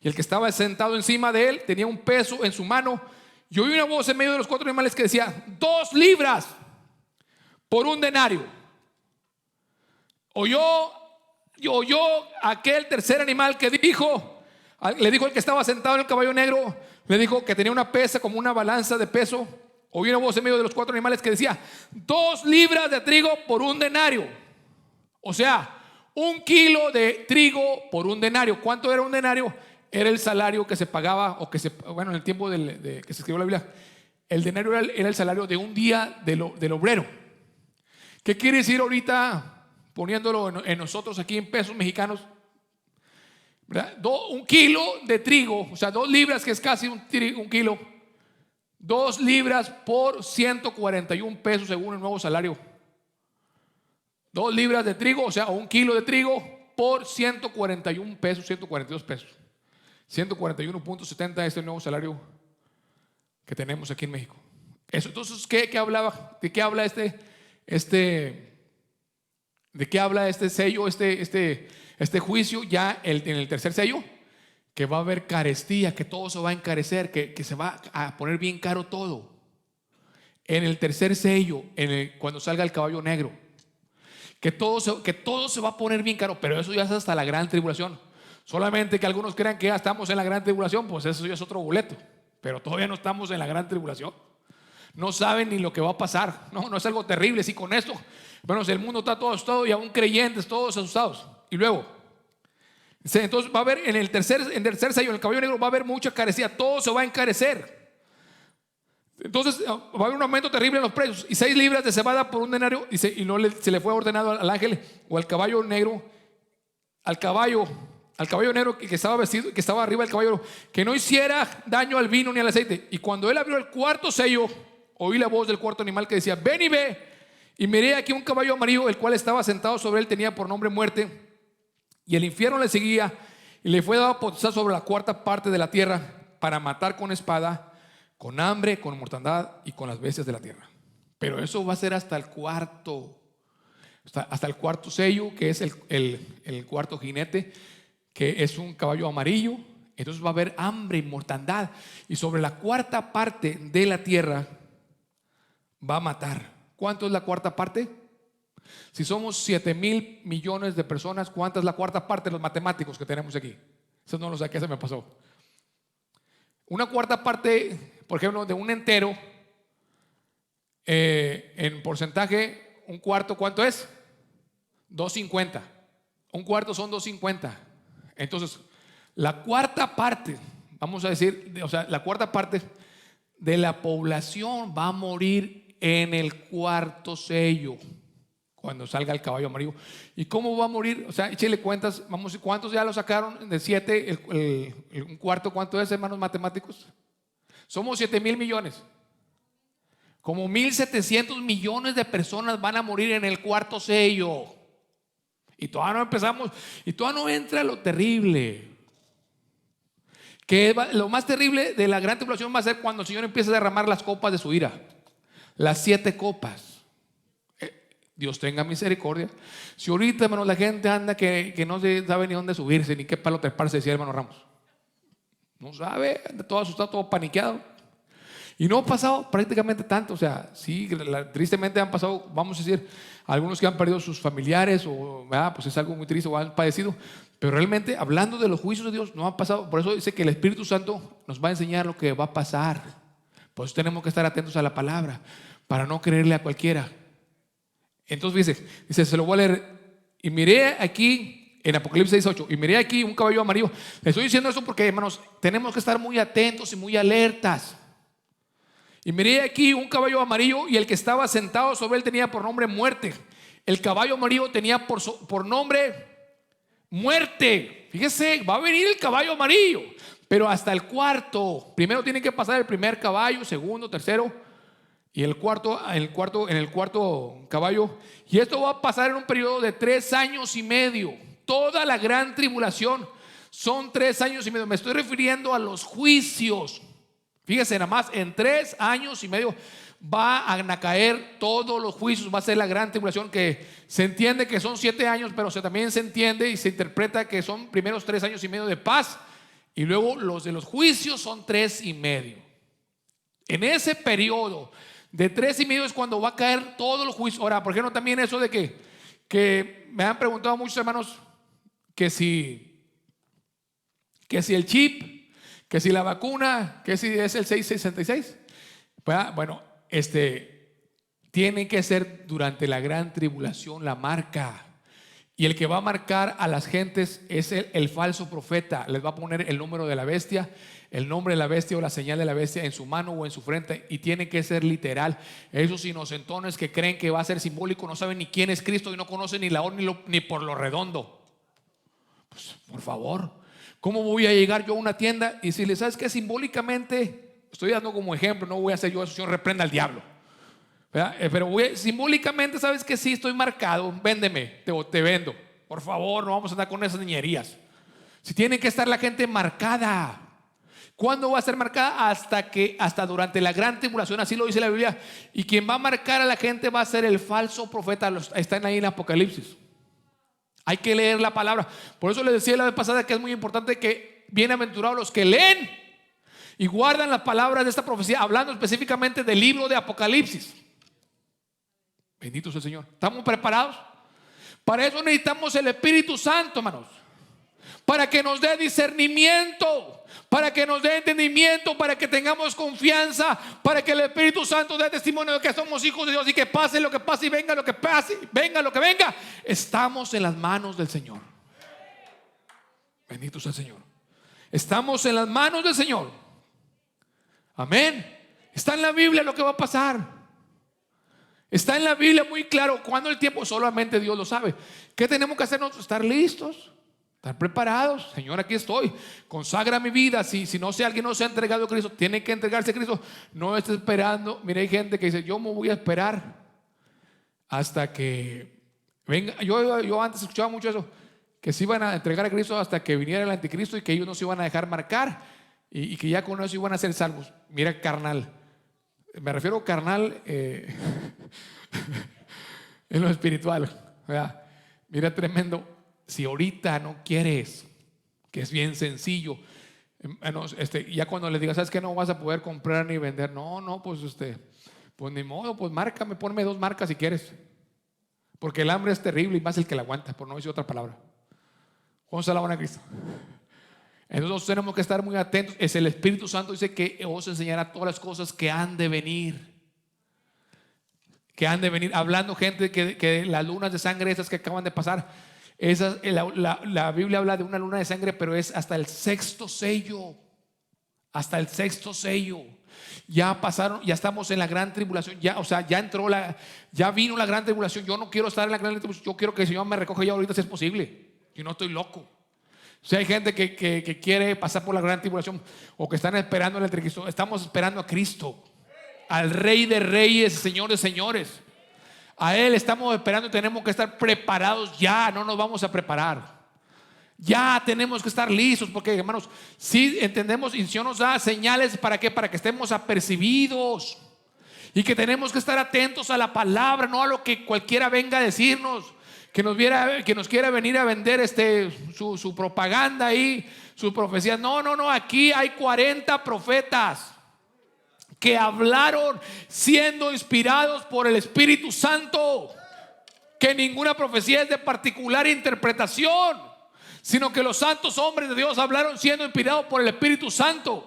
A: y el que estaba sentado encima de él tenía un peso en su mano. Y oí una voz en medio de los 4 animales que decía: 2 libras por un denario. Oyó aquel tercer animal que le dijo el que estaba sentado en el caballo negro, le dijo que tenía una pesa como una balanza de peso. Oí una voz en medio de los 4 animales que decía: 2 libras de trigo por un denario. O sea, 1 kilo de trigo por un denario. ¿Cuánto era un denario? Era el salario que se pagaba, bueno, en el tiempo que se escribió la Biblia, el denario era el salario de un día del obrero. ¿Qué quiere decir ahorita? Poniéndolo en nosotros aquí en pesos mexicanos, ¿verdad? 1 kilo de trigo, o sea, 2 libras, que es casi un kilo. 2 libras por 141 pesos según el nuevo salario. 2 libras de trigo, o sea, 1 kilo de trigo por 141 pesos, 142 pesos. 141.70 es el nuevo salario que tenemos aquí en México. Eso, entonces, ¿qué hablaba? ¿De qué habla ¿de qué habla este sello, este juicio ya en el tercer sello? Que va a haber carestía, que todo se va a encarecer, que se va a poner bien caro todo. En el tercer sello, cuando salga el caballo negro, que todo se va a poner bien caro. Pero eso ya es hasta la gran tribulación. Solamente que algunos crean que ya estamos en la gran tribulación, pues eso ya es otro boleto. Pero todavía no estamos en la gran tribulación. No saben ni lo que va a pasar. No es algo terrible. Si con esto, bueno, si el mundo está todo asustado y aún creyentes todos asustados. Y luego, entonces va a haber en el tercer sello, en el caballo negro, va a haber mucha carecía. Todo se va a encarecer. Entonces va a haber un aumento terrible en los precios. Y 6 libras de cebada por un denario. Y se le fue ordenado al ángel o al caballo negro, al caballo negro que estaba vestido, que estaba arriba del caballo, que no hiciera daño al vino ni al aceite. Y cuando él abrió el cuarto sello, oí la voz del cuarto animal que decía: ven y ve. Y miré aquí un caballo amarillo, el cual estaba sentado sobre él, tenía por nombre muerte, y el infierno le seguía, y le fue dado potestad sobre la 4ª parte de la tierra, para matar con espada, con hambre, con mortandad y con las bestias de la tierra. Pero eso va a ser hasta el cuarto sello, que es el cuarto jinete, que es un caballo amarillo. Entonces va a haber hambre y mortandad, y sobre la 4ª parte de la tierra va a matar. ¿Cuánto es la 4ª parte? Si somos 7,000 millones de personas, ¿cuánta es la 4ª parte de los matemáticos que tenemos aquí? Eso no lo sé, ¿qué se me pasó? Una 4ª parte, por ejemplo, de un entero, en porcentaje, un cuarto, ¿cuánto es? 250. Un cuarto son 250. Entonces, la 4ª parte, vamos a decir, o sea, la 4ª parte de la población va a morir en el 4º sello. cuando salga el caballo amarillo. ¿Y cómo va a morir? O sea, échale cuentas, vamos, ¿cuántos ya lo sacaron de 7? Un cuarto, ¿cuánto es, hermanos matemáticos? Somos 7,000 millones. Como 1,700 millones de personas van a morir en el cuarto sello. Y todavía no empezamos, y todavía no entra lo terrible. Lo más terrible de la gran tribulación va a ser cuando el Señor empiece a derramar las copas de su ira. Las 7 copas. Dios tenga misericordia. Si ahorita, hermanos, la gente anda que no sabe ni dónde subirse, ni qué palo treparse, decía hermano Ramos. No sabe, anda todo asustado, todo paniqueado. Y no ha pasado prácticamente tanto. O sea, sí, tristemente han pasado, vamos a decir, algunos que han perdido sus familiares, o pues es algo muy triste, o han padecido. Pero realmente, hablando de los juicios de Dios, no ha pasado. Por eso dice que el Espíritu Santo nos va a enseñar lo que va a pasar. Por eso tenemos que estar atentos a la palabra, para no creerle a cualquiera. Entonces dice, se lo voy a leer. Y miré aquí, en Apocalipsis 6:8, y miré aquí un caballo amarillo. Le estoy diciendo eso porque, hermanos, tenemos que estar muy atentos y muy alertas. Y miré aquí un caballo amarillo, y el que estaba sentado sobre él tenía por nombre muerte. El caballo amarillo tenía por nombre muerte. Fíjese, va a venir el caballo amarillo, pero hasta el cuarto. Primero tiene que pasar el primer caballo, segundo, tercero, y en el cuarto caballo. Y esto va a pasar en un periodo de 3 años y medio. Toda la gran tribulación son 3 años y medio. Me estoy refiriendo a los juicios. Fíjese, nada más en 3 años y medio van a caer todos los juicios. Va a ser la gran tribulación, que se entiende que son 7 años, pero también se entiende y se interpreta que son primeros 3 años y medio de paz, y luego los de los juicios son 3 y medio. En ese periodo de 3 y medio es cuando va a caer todos los juicios. Ahora, por ejemplo, también eso de que me han preguntado muchos hermanos que si el chip, que si la vacuna, que si es el 666. Bueno, tiene que ser durante la gran tribulación la marca. Y el que va a marcar a las gentes es el falso profeta. Les va a poner el número de la bestia, el nombre de la bestia o la señal de la bestia en su mano o en su frente, y tiene que ser literal. Esos inocentones que creen que va a ser simbólico no saben ni quién es Cristo y no conocen ni la hora ni por lo redondo. Pues, por favor, ¿cómo voy a llegar yo a una tienda y decirle, ¿sabes qué? Simbólicamente, estoy dando como ejemplo, no voy a hacer yo eso, Señor, reprenda al diablo, ¿verdad? Pero simbólicamente, ¿sabes que sí estoy marcado? Véndeme, te vendo. Por favor, no vamos a andar con esas niñerías. Si tiene que estar la gente marcada. ¿Cuándo va a ser marcada? Hasta durante la gran tribulación, así lo dice la Biblia. Y quien va a marcar a la gente va a ser el falso profeta. Están ahí en Apocalipsis. Hay que leer la palabra. Por eso les decía la vez pasada que es muy importante que bienaventurados los que leen y guardan las palabras de esta profecía, hablando específicamente del libro de Apocalipsis. Bendito sea el Señor. ¿Estamos preparados? Para eso necesitamos el Espíritu Santo, hermanos, para que nos dé discernimiento, para que nos dé entendimiento, para que tengamos confianza, para que el Espíritu Santo dé testimonio de que somos hijos de Dios, y que pase lo que pase y venga lo que pase, venga lo que venga, estamos en las manos del Señor. Bendito sea el Señor. Estamos en las manos del Señor. Amén. Está en la Biblia lo que va a pasar. Está en la Biblia muy claro cuando el tiempo, solamente Dios lo sabe. ¿Qué tenemos que hacer nosotros? Estar listos, estar preparados. Señor, aquí estoy, consagra mi vida. Si alguien no se ha entregado a Cristo, tiene que entregarse a Cristo. No esté esperando. Mire, hay gente que dice, yo me voy a esperar hasta que venga. Yo antes escuchaba mucho eso, que se iban a entregar a Cristo hasta que viniera el anticristo, y que ellos no se iban a dejar marcar, y que ya con eso iban a ser salvos. Mira, carnal, me refiero carnal en lo espiritual, ¿verdad? Mira, tremendo. Si ahorita no quieres, que es bien sencillo, ya cuando le digas, ¿sabes qué? No vas a poder comprar ni vender. No, pues pues ni modo, pues márcame, ponme 2 marcas si quieres, porque el hambre es terrible, y más el que la aguanta, por no decir otra palabra. ¿Cómo se alaban a Cristo? Entonces tenemos que estar muy atentos. Es el Espíritu Santo, dice que os enseñará todas las cosas que han de venir. Que han de venir. Hablando gente que las lunas de sangre esas que acaban de pasar, la Biblia habla de una luna de sangre, pero es hasta el 6º sello. hasta el sexto sello. Ya pasaron, ya estamos en la gran tribulación. Ya, o sea, ya vino la gran tribulación. Yo no quiero estar en la gran tribulación. Yo quiero que el Señor me recoja ya ahorita si es posible. Yo no estoy loco. O sea, hay gente que quiere pasar por la gran tribulación o que están esperando el Cristo. Estamos esperando a Cristo, al Rey de Reyes, Señor de Señores. A Él estamos esperando y tenemos que estar preparados ya. No nos vamos a preparar. Ya tenemos que estar listos, porque hermanos, si entendemos y Dios nos da señales, ¿para qué? Para que estemos apercibidos y que tenemos que estar atentos a la palabra, no a lo que cualquiera venga a decirnos, que nos quiera venir a vender su propaganda ahí, sus profecías. No, aquí hay 40 profetas que hablaron siendo inspirados por el Espíritu Santo, que ninguna profecía es de particular interpretación, sino que los santos hombres de Dios hablaron siendo inspirados por el Espíritu Santo.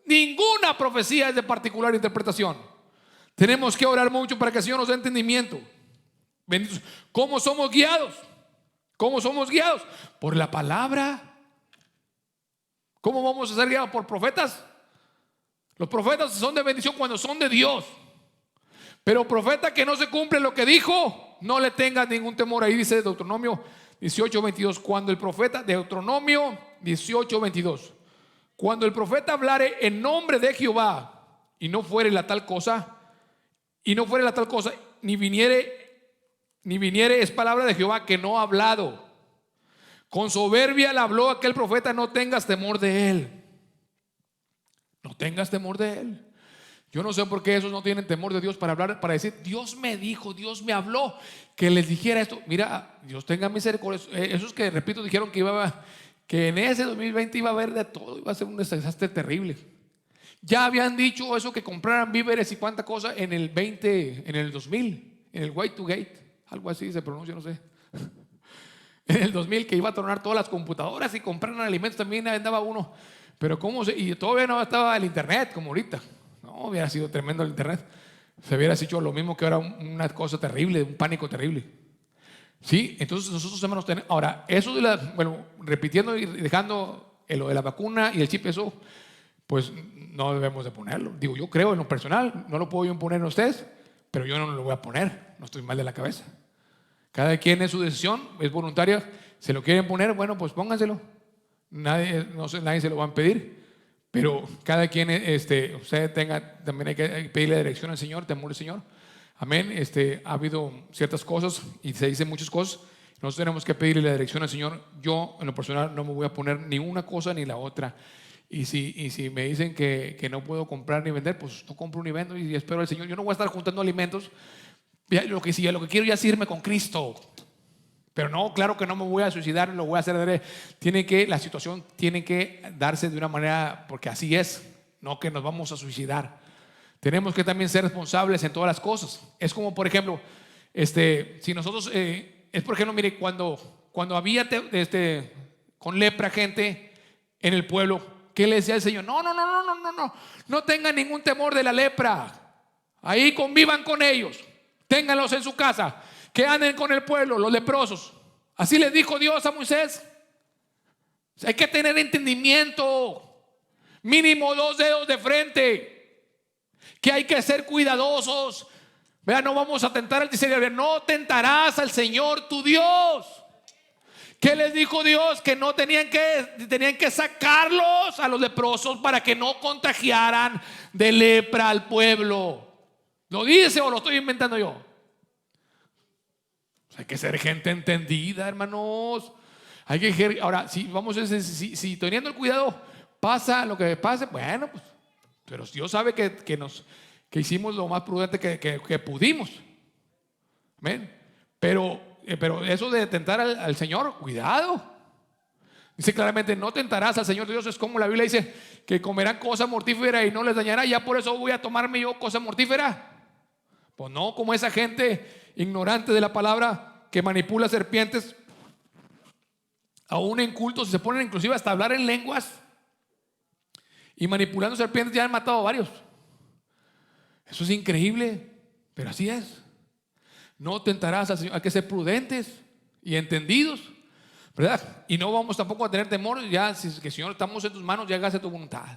A: Ninguna profecía es de particular interpretación. Tenemos que orar mucho para que el Señor nos dé entendimiento. Benditos. ¿Cómo somos guiados? ¿Cómo somos guiados? Por la palabra. ¿Cómo vamos a ser guiados? ¿Por profetas? Los profetas son de bendición cuando son de Dios. Pero profeta que no se cumple lo que dijo, no le tengas ningún temor. Ahí dice Deuteronomio 18:22. Cuando el profeta, Deuteronomio 18:22, cuando el profeta hablare en nombre de Jehová y no fuere la tal cosa, ni viniere es palabra de Jehová que no ha hablado, con soberbia le habló aquel profeta, no tengas temor de él. No tengas temor de él. Yo no sé por qué esos no tienen temor de Dios para hablar, para decir, Dios me dijo, Dios me habló, que les dijera esto. Mira, Dios tenga misericordia. Esos que, repito, dijeron que en ese 2020 iba a haber de todo, iba a ser un desastre terrible. Ya habían dicho eso, que compraran víveres y cuánta cosa en el 2000, en el Way2Gate, algo así se pronuncia, no sé. En el 2000, que iba a tronar todas las computadoras y compraran alimentos, también andaba uno. Pero y todavía no estaba el internet como ahorita. No, hubiera sido tremendo el internet. Se hubiera hecho lo mismo que ahora, una cosa terrible, un pánico terrible. Sí, entonces nosotros hermanos tenemos. Ahora, eso repitiendo y dejando lo de la vacuna y el chip, eso, pues no debemos de ponerlo. Digo, yo creo en lo personal, no lo puedo yo imponer a ustedes, pero yo no lo voy a poner, no estoy mal de la cabeza. Cada quien es su decisión, es voluntaria. Se lo quieren poner, bueno, pues pónganselo. Nadie se lo va a pedir. Pero cada quien, usted también hay que pedirle dirección al Señor, temor al Señor. Amén. Ha habido ciertas cosas y se dicen muchas cosas. Nosotros tenemos que pedirle la dirección al Señor. Yo, en lo personal, no me voy a poner ni una cosa ni la otra. Y si me dicen que no puedo comprar ni vender, pues no compro ni vendo y espero al Señor. Yo no voy a estar juntando alimentos. Lo que quiero ya es irme con Cristo. Pero no, claro que no me voy a suicidar, lo voy a hacer. La situación tiene que darse de una manera, porque así es, no que nos vamos a suicidar. Tenemos que también ser responsables en todas las cosas. Es como, por ejemplo, si nosotros, es por ejemplo, mire, cuando había con lepra gente en el pueblo, ¿qué le decía el Señor? No tengan ningún temor de la lepra. Ahí convivan con ellos, ténganlos en su casa, que anden con el pueblo, los leprosos. Así les dijo Dios a Moisés. Hay que tener entendimiento, mínimo 2 dedos de frente, que hay que ser cuidadosos. Vean, no vamos a tentar al discernidor. No tentarás al Señor tu Dios. ¿Qué les dijo Dios? Que no tenían que sacarlos a los leprosos para que no contagiaran de lepra al pueblo. ¿Lo dice o lo estoy inventando yo? Hay que ser gente entendida, hermanos. Ahora, si teniendo el cuidado pasa lo que pase, bueno, pues, pero Dios sabe que hicimos lo más prudente que pudimos. Amén. Pero eso de tentar al Señor, cuidado. Dice claramente, no tentarás al Señor Dios. Es como la Biblia dice, que comerán cosa mortífera y no les dañará. Ya por eso voy a tomarme yo cosa mortífera. Pues no, como esa gente ignorante de la palabra, que manipula serpientes, aún en cultos se ponen inclusive hasta hablar en lenguas, y manipulando serpientes ya han matado a varios. Eso es increíble, pero así es. No tentarás al Señor. Hay que ser prudentes y entendidos, ¿verdad? Y no vamos tampoco a tener temor. Ya, que Señor, estamos en tus manos, ya hágase tu voluntad.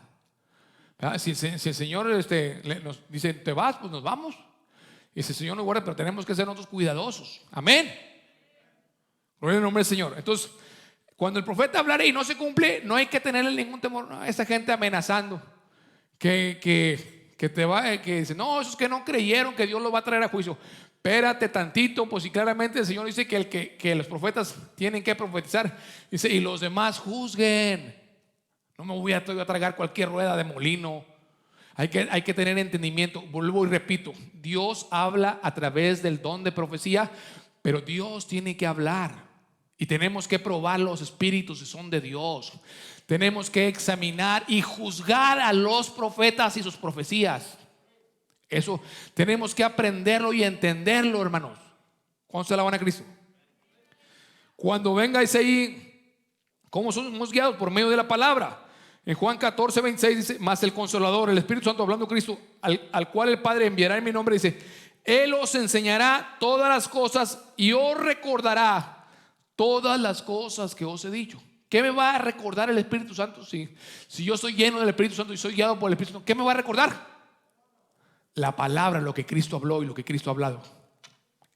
A: Si el Señor nos dice, te vas, pues nos vamos. Y si el Señor nos guarda, pero tenemos que ser nosotros cuidadosos. Amén. Gloria al nombre del Señor. Entonces, cuando el profeta hablara y no se cumple, no hay que tenerle ningún temor. No, esa gente amenazando que dice, no, esos que no creyeron que Dios los va a traer a juicio. Espérate tantito, pues si claramente el Señor dice que los profetas tienen que profetizar. Dice, y los demás juzguen. No me voy a tragar cualquier rueda de molino. Hay que tener entendimiento. Vuelvo y repito, Dios habla a través del don de profecía, pero Dios tiene que hablar. Y tenemos que probar los espíritus si son de Dios. Tenemos que examinar y juzgar a los profetas y sus profecías. Eso tenemos que aprenderlo y entenderlo, hermanos. ¿Cuándo se alaban a Cristo? Cuando venga ese ahí, ¿cómo somos guiados? Por medio de la palabra. En Juan 14, 26 dice, mas el Consolador, el Espíritu Santo, hablando de Cristo, al cual el Padre enviará en mi nombre, dice, Él os enseñará todas las cosas y os recordará todas las cosas que os he dicho. ¿Qué me va a recordar el Espíritu Santo? Si yo estoy lleno del Espíritu Santo y soy guiado por el Espíritu Santo, ¿qué me va a recordar? La palabra, lo que Cristo habló y lo que Cristo ha hablado.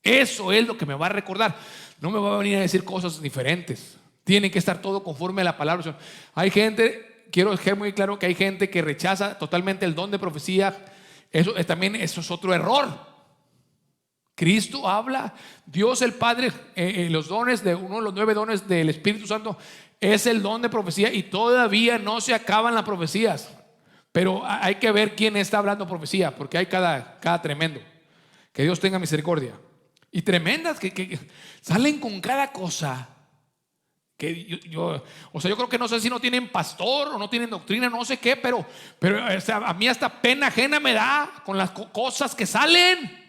A: Eso es lo que me va a recordar. No me va a venir a decir cosas diferentes. Tiene que estar todo conforme a la palabra. Hay gente, quiero dejar muy claro que hay gente que rechaza totalmente el don de profecía. Eso es otro error. Cristo habla, Dios el Padre, los dones de uno de los 9 dones del Espíritu Santo es el don de profecía, y todavía no se acaban las profecías. Pero hay que ver quién está hablando profecía, porque hay cada tremendo. Que Dios tenga misericordia. Y tremendas que salen con cada cosa. Que yo creo que no sé si no tienen pastor o no tienen doctrina, no sé qué, pero a mí hasta pena ajena me da con las cosas que salen.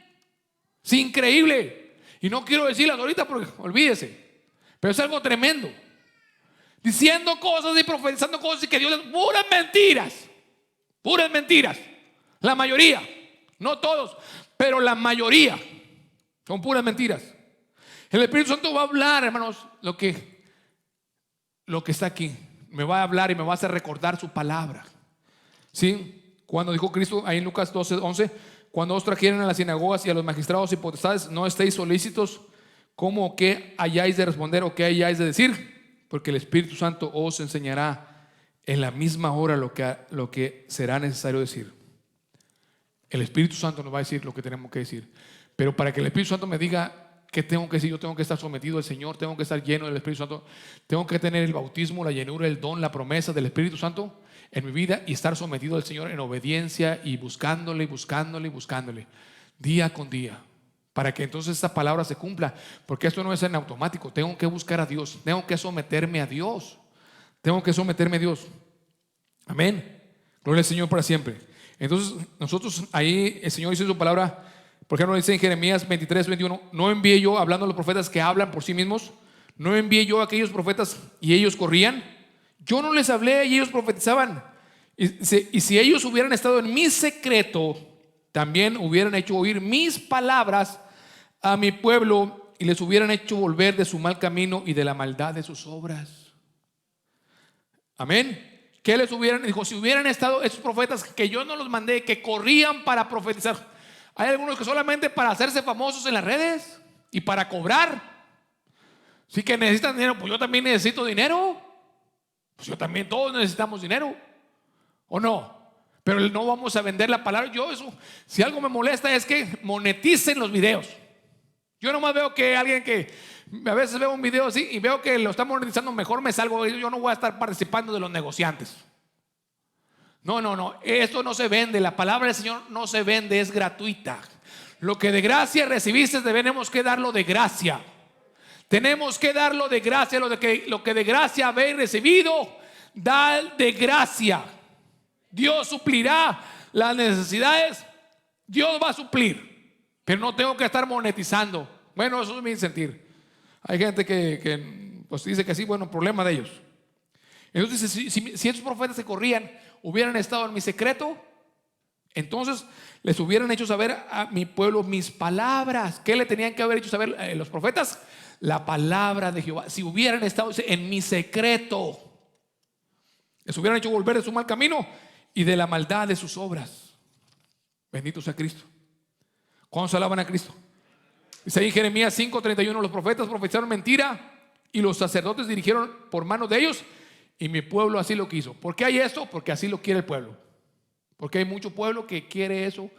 A: Es increíble. Y no quiero decirlas ahorita porque olvídese, pero es algo tremendo. Diciendo cosas y profetizando cosas y que Dios les... puras mentiras. Puras mentiras. La mayoría, no todos, pero la mayoría son puras mentiras. El Espíritu Santo va a hablar, hermanos, lo que está aquí. Me va a hablar y me va a hacer recordar su palabra. ¿Sí? Cuando dijo Cristo ahí en Lucas 12, 11, cuando os trajeren a las sinagogas y a los magistrados y potestades, no estéis solícitos como qué hayáis de responder o qué hayáis de decir, porque el Espíritu Santo os enseñará en la misma hora lo que será necesario decir. El Espíritu Santo nos va a decir lo que tenemos que decir. Pero para que el Espíritu Santo me diga qué tengo que decir, yo tengo que estar sometido al Señor, tengo que estar lleno del Espíritu Santo, tengo que tener el bautismo, la llenura, el don, la promesa del Espíritu Santo en mi vida y estar sometido al Señor en obediencia y buscándole día con día, para que entonces esta palabra se cumpla. Porque esto no es en automático. Tengo que buscar a Dios, tengo que someterme a Dios. Amén. Gloria al Señor para siempre. Entonces nosotros ahí el Señor dice en su palabra, por ejemplo dice en Jeremías 23, 21, no envié yo, hablando a los profetas que hablan por sí mismos, no envié yo a aquellos profetas y ellos corrían. Yo no les hablé y ellos profetizaban. Y si ellos hubieran estado en mi secreto, también hubieran hecho oír mis palabras a mi pueblo y les hubieran hecho volver de su mal camino y de la maldad de sus obras. Amén. ¿Qué les hubieran? Dijo, si hubieran estado esos profetas que yo no los mandé, que corrían para profetizar. Hay algunos que solamente para hacerse famosos en las redes y para cobrar. Sí que necesitan dinero, pues yo también necesito dinero. Pues yo también, todos necesitamos dinero. ¿O no? Pero no vamos a vender la palabra. Si algo me molesta es que moneticen los videos. Yo nomás veo que alguien que a veces veo un video así y veo que lo está monetizando, mejor me salgo. Yo no voy a estar participando de los negociantes. No, esto no se vende. La palabra del Señor no se vende, es gratuita. Lo que de gracia recibiste, tenemos que darlo de gracia. Tenemos que darlo de gracia. Lo que de gracia habéis recibido, da de gracia. Dios suplirá las necesidades. Dios va a suplir, pero no tengo que estar monetizando. Bueno, eso es mi sentir. Hay gente que pues dice que sí, bueno, problema de ellos. Entonces si esos profetas se corrían, hubieran estado en mi secreto, entonces les hubieran hecho saber a mi pueblo mis palabras. ¿Qué le tenían que haber hecho saber los profetas? La palabra de Jehová. Si hubieran estado en mi secreto, les hubieran hecho volver de su mal camino y de la maldad de sus obras. Bendito sea Cristo. ¿Cuándo se alaban a Cristo? Dice ahí en Jeremías 5:31, los profetas profetizaron mentira y los sacerdotes dirigieron por manos de ellos, y mi pueblo así lo quiso. ¿Por qué hay esto? Porque así lo quiere el pueblo. Porque hay mucho pueblo que quiere eso,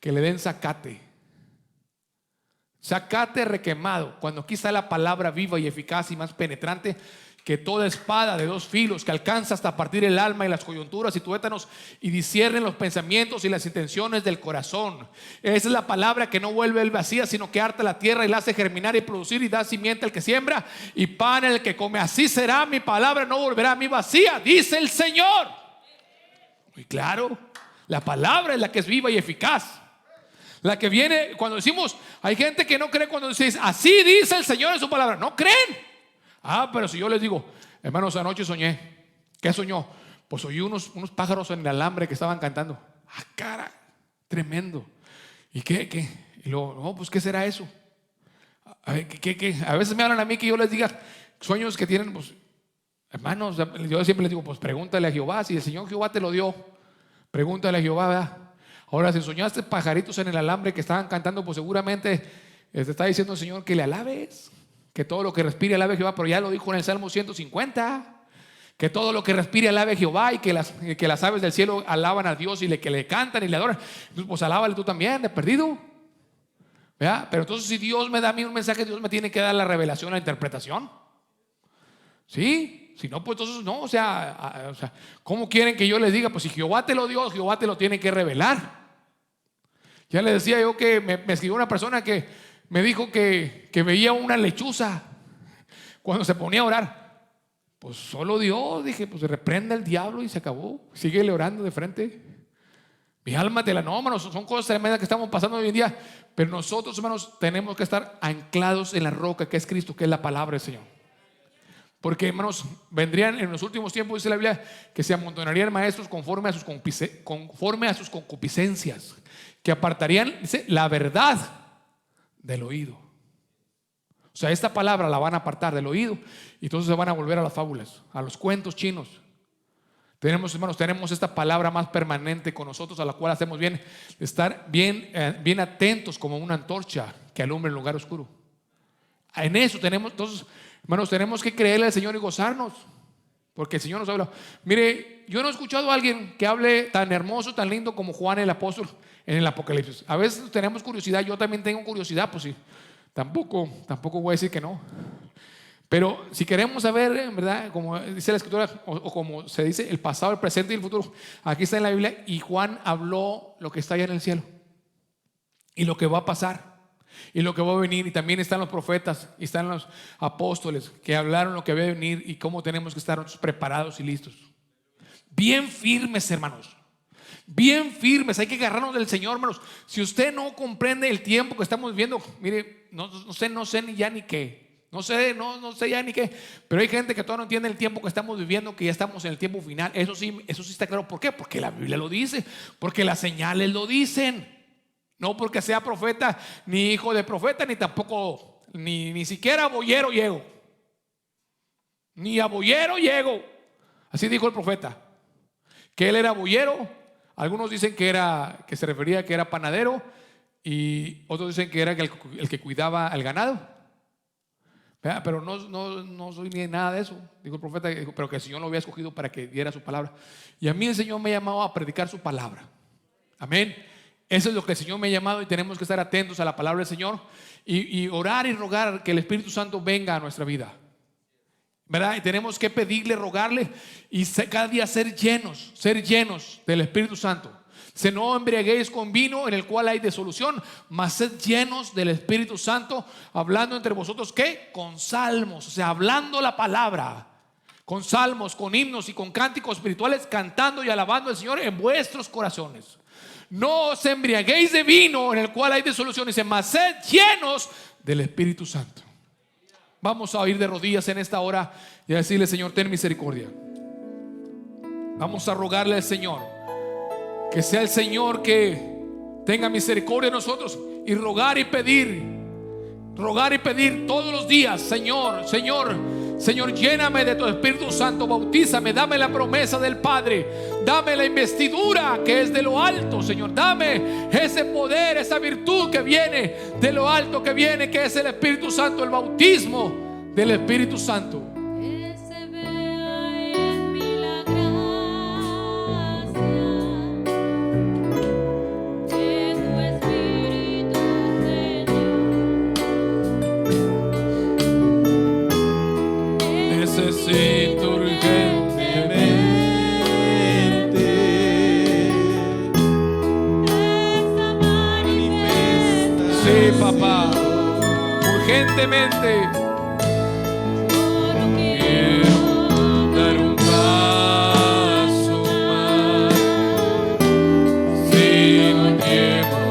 A: que le den zacate. Zacate requemado, cuando aquí está la palabra viva y eficaz y más penetrante que toda espada de dos filos, que alcanza hasta partir el alma y las coyunturas y tuétanos, y discierne los pensamientos y las intenciones del corazón. Esa es la palabra que no vuelve el vacía, sino que harta la tierra y la hace germinar y producir, y da simiente al que siembra y pan al que come. Así será mi palabra, no volverá a mí vacía, dice el Señor. Muy claro, la palabra es la que es viva y eficaz. La que viene, cuando decimos, hay gente que no cree cuando dice así dice el Señor en su palabra. No creen. Pero si yo les digo, hermanos, anoche soñé. ¿Qué soñó? Pues oí unos pájaros en el alambre que estaban cantando. Cara, tremendo. ¿Y qué? Y luego, no, pues ¿qué será eso? ¿Qué? A veces me hablan a mí que yo les diga sueños que tienen, pues, hermanos, yo siempre les digo, pues pregúntale a Jehová. Si el Señor Jehová te lo dio, pregúntale a Jehová, ¿verdad? Ahora, si soñaste pajaritos en el alambre que estaban cantando, pues seguramente te está diciendo el Señor que le alabes, que todo lo que respire alabe a Jehová. Pero ya lo dijo en el Salmo 150, que todo lo que respire alabe a Jehová, y que las aves del cielo alaban a Dios y que le cantan y le adoran. Entonces, pues alábale tú también, de perdido, ¿verdad? Pero entonces, si Dios me da a mí un mensaje, Dios me tiene que dar la revelación, la interpretación. ¿Sí? Si no, pues entonces no, o sea, ¿cómo quieren que yo les diga? Pues si Jehová te lo dio, Jehová te lo tiene que revelar. Ya les decía yo que me escribió una persona que me dijo que veía una lechuza cuando se ponía a orar. Pues solo Dios, dije, pues reprenda el diablo y se acabó. Síguele orando de frente. Mi alma te la no, hermanos, son cosas tremendas que estamos pasando hoy en día. Pero nosotros, hermanos, tenemos que estar anclados en la roca que es Cristo, que es la palabra del Señor. Porque, hermanos, vendrían en los últimos tiempos, dice la Biblia, que se amontonarían maestros conforme a sus concupiscencias, que apartarían, dice, la verdad del oído. O sea, esta palabra la van a apartar del oído, y entonces se van a volver a las fábulas, a los cuentos chinos. Tenemos, hermanos, tenemos esta palabra más permanente con nosotros, a la cual hacemos bien de estar bien atentos, como una antorcha que alumbra en lugar oscuro. En eso tenemos, entonces, hermanos, tenemos que creerle al Señor y gozarnos, porque el Señor nos habla. Mire, yo no he escuchado a alguien que hable tan hermoso, tan lindo como Juan el apóstol en el Apocalipsis. A veces tenemos curiosidad, yo también tengo curiosidad, pues sí, tampoco voy a decir que no. Pero si queremos saber, en verdad, como dice la Escritura, o como se dice, el pasado, el presente y el futuro, aquí está en la Biblia, y Juan habló lo que está allá en el cielo y lo que va a pasar y lo que va a venir. Y también están los profetas y están los apóstoles que hablaron lo que va a venir y cómo tenemos que estar nosotros preparados y listos. Bien firmes, hermanos, bien firmes. Hay que agarrarnos del Señor, hermanos. Si usted no comprende el tiempo que estamos viviendo, mire, no sé ni ya ni qué. No sé ya ni qué. Pero hay gente que todavía no entiende el tiempo que estamos viviendo, que ya estamos en el tiempo final. Eso sí está claro. ¿Por qué? Porque la Biblia lo dice, porque las señales lo dicen. No porque sea profeta, ni hijo de profeta, ni tampoco, ni siquiera boyero llego. Ni a boyero llego. Así dijo el profeta, que él era boyero. Algunos dicen que se refería a que era panadero, y otros dicen que era el que cuidaba al ganado. Pero no soy ni nada de eso, dijo el profeta, pero que el Señor lo había escogido para que diera su palabra. Y a mí el Señor me ha llamado a predicar su palabra. Amén. Eso es lo que el Señor me ha llamado, y tenemos que estar atentos a la palabra del Señor y orar y rogar que el Espíritu Santo venga a nuestra vida, ¿verdad? Y tenemos que pedirle, rogarle, y cada día ser llenos del Espíritu Santo. Se no embriaguéis con vino, en el cual hay disolución, mas sed llenos del Espíritu Santo, hablando entre vosotros, ¿qué? Con salmos, o sea, hablando la palabra, con salmos, con himnos y con cánticos espirituales, cantando y alabando al Señor en vuestros corazones. No os embriaguéis de vino, en el cual hay disolución, dice, mas sed llenos del Espíritu Santo. Vamos a ir de rodillas en esta hora y a decirle: Señor, ten misericordia. Vamos a rogarle al Señor que sea el Señor que tenga misericordia de nosotros, y rogar y pedir todos los días: Señor, Señor, lléname de tu Espíritu Santo, bautízame, dame la promesa del Padre, dame la investidura que es de lo alto, Señor, dame ese poder, esa virtud que viene de lo alto, que viene, que es el Espíritu Santo, el bautismo del Espíritu Santo.
B: Que se vea en mí la gracia de tu Espíritu, Señor.
A: Necesito urgentemente
B: Esa manifestación.
A: Sí, papá, urgentemente
B: Solo quiero
A: quiero dar un paso más. Si no llevo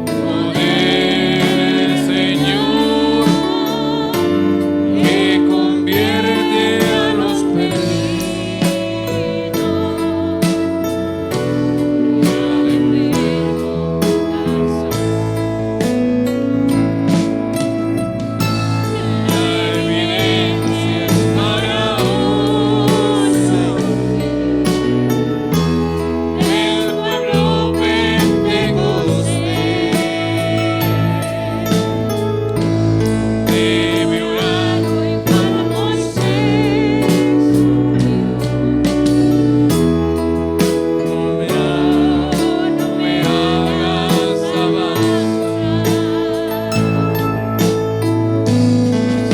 A: poder, Señor, que convierte a los perdidos. La evidencia para hoy, el pueblo pentecostés debe orar
B: igual a Moisés.
A: no me hagas avanzar.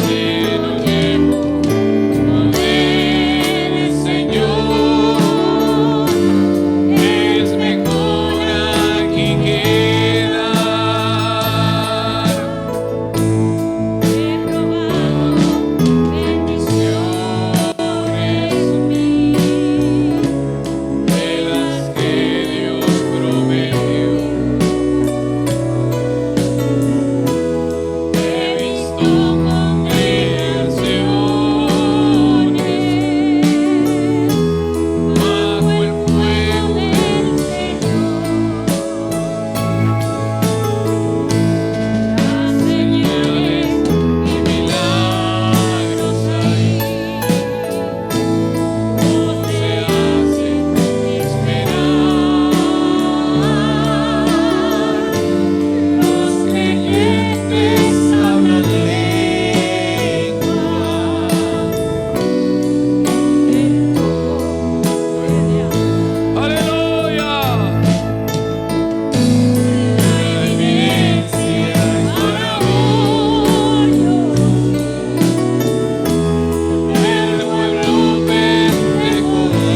A: Si no llevo poder, Señor, es mejor aquí quedar.
B: He probado bendiciones
A: De las que Dios prometió, he visto congregaciones bajo el fuego del Señor,
B: las señales
A: y milagros ahí no se hacen esperar. Los creyentes hablan lengua. Aleluya. La evidencia es para hoy. El pueblo pentecostés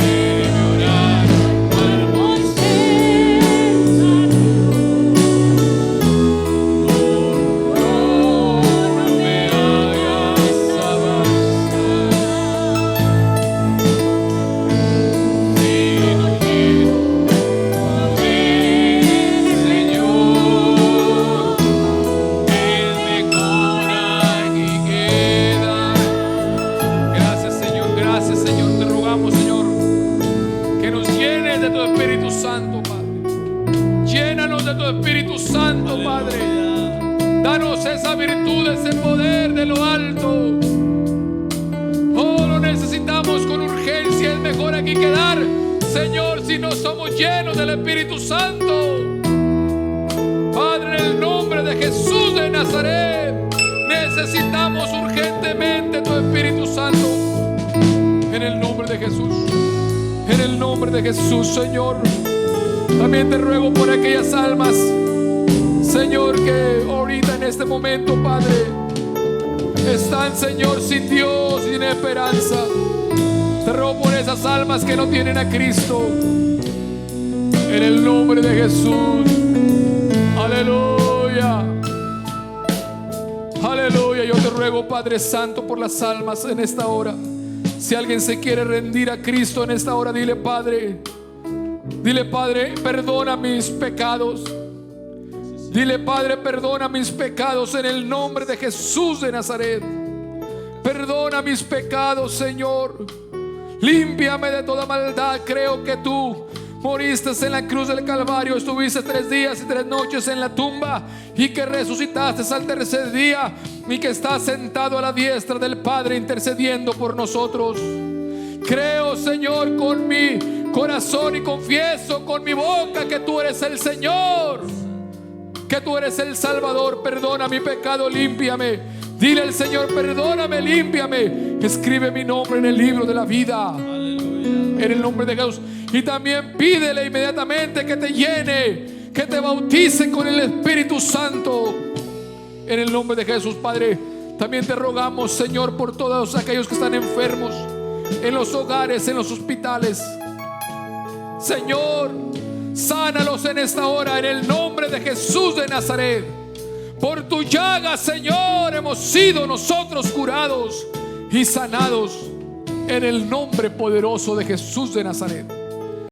A: debe orar al Moisés. No me hagas avanzar. Si no quiero poder, Señor, es mejor aquí quedar. Gracias, Señor, te rogamos, Señor, que nos llenes de tu Espíritu Santo, Padre. Llénanos de tu Espíritu Santo, Padre. Danos esa virtud, ese poder de lo alto. Oh, lo necesitamos con urgencia. Es mejor aquí quedar, Señor, si no somos llenos del Espíritu Santo. Padre, en el nombre de Jesús de Nazaret, necesitamos urgentemente tu Espíritu Santo. En el nombre de Jesús, en el nombre de Jesús, Señor. También te ruego por aquellas almas, Señor, que ahorita en este momento, Padre, están, Señor, sin Dios, sin esperanza. Te ruego por esas almas que no tienen a Cristo. En el nombre de Jesús. Aleluya. Aleluya. Yo te ruego, Padre Santo, por las almas en esta hora. Si alguien se quiere rendir a Cristo en esta hora, dile, Padre, perdona mis pecados. Dile, Padre, perdona mis pecados en el nombre de Jesús de Nazaret. Perdona mis pecados, Señor. Límpiame de toda maldad. Creo que tú moriste en la cruz del Calvario, estuviste 3 días y 3 noches en la tumba, y que resucitaste al tercer día, y que estás sentado a la diestra del Padre intercediendo por nosotros. Creo, Señor, con mi corazón, y confieso con mi boca que tú eres el Señor, que tú eres el Salvador. Perdona mi pecado, límpiame. Dile al Señor: perdóname, límpiame, escribe mi nombre en el libro de la vida, en el nombre de Jesús. Y también pídele inmediatamente que te llene, que te bautice con el Espíritu Santo, en el nombre de Jesús. Padre, también te rogamos, Señor, por todos aquellos que están enfermos en los hogares, en los hospitales. Señor, sánalos en esta hora, en el nombre de Jesús de Nazaret. Por tu llaga, Señor, hemos sido nosotros curados y sanados, en el nombre poderoso de Jesús de Nazaret.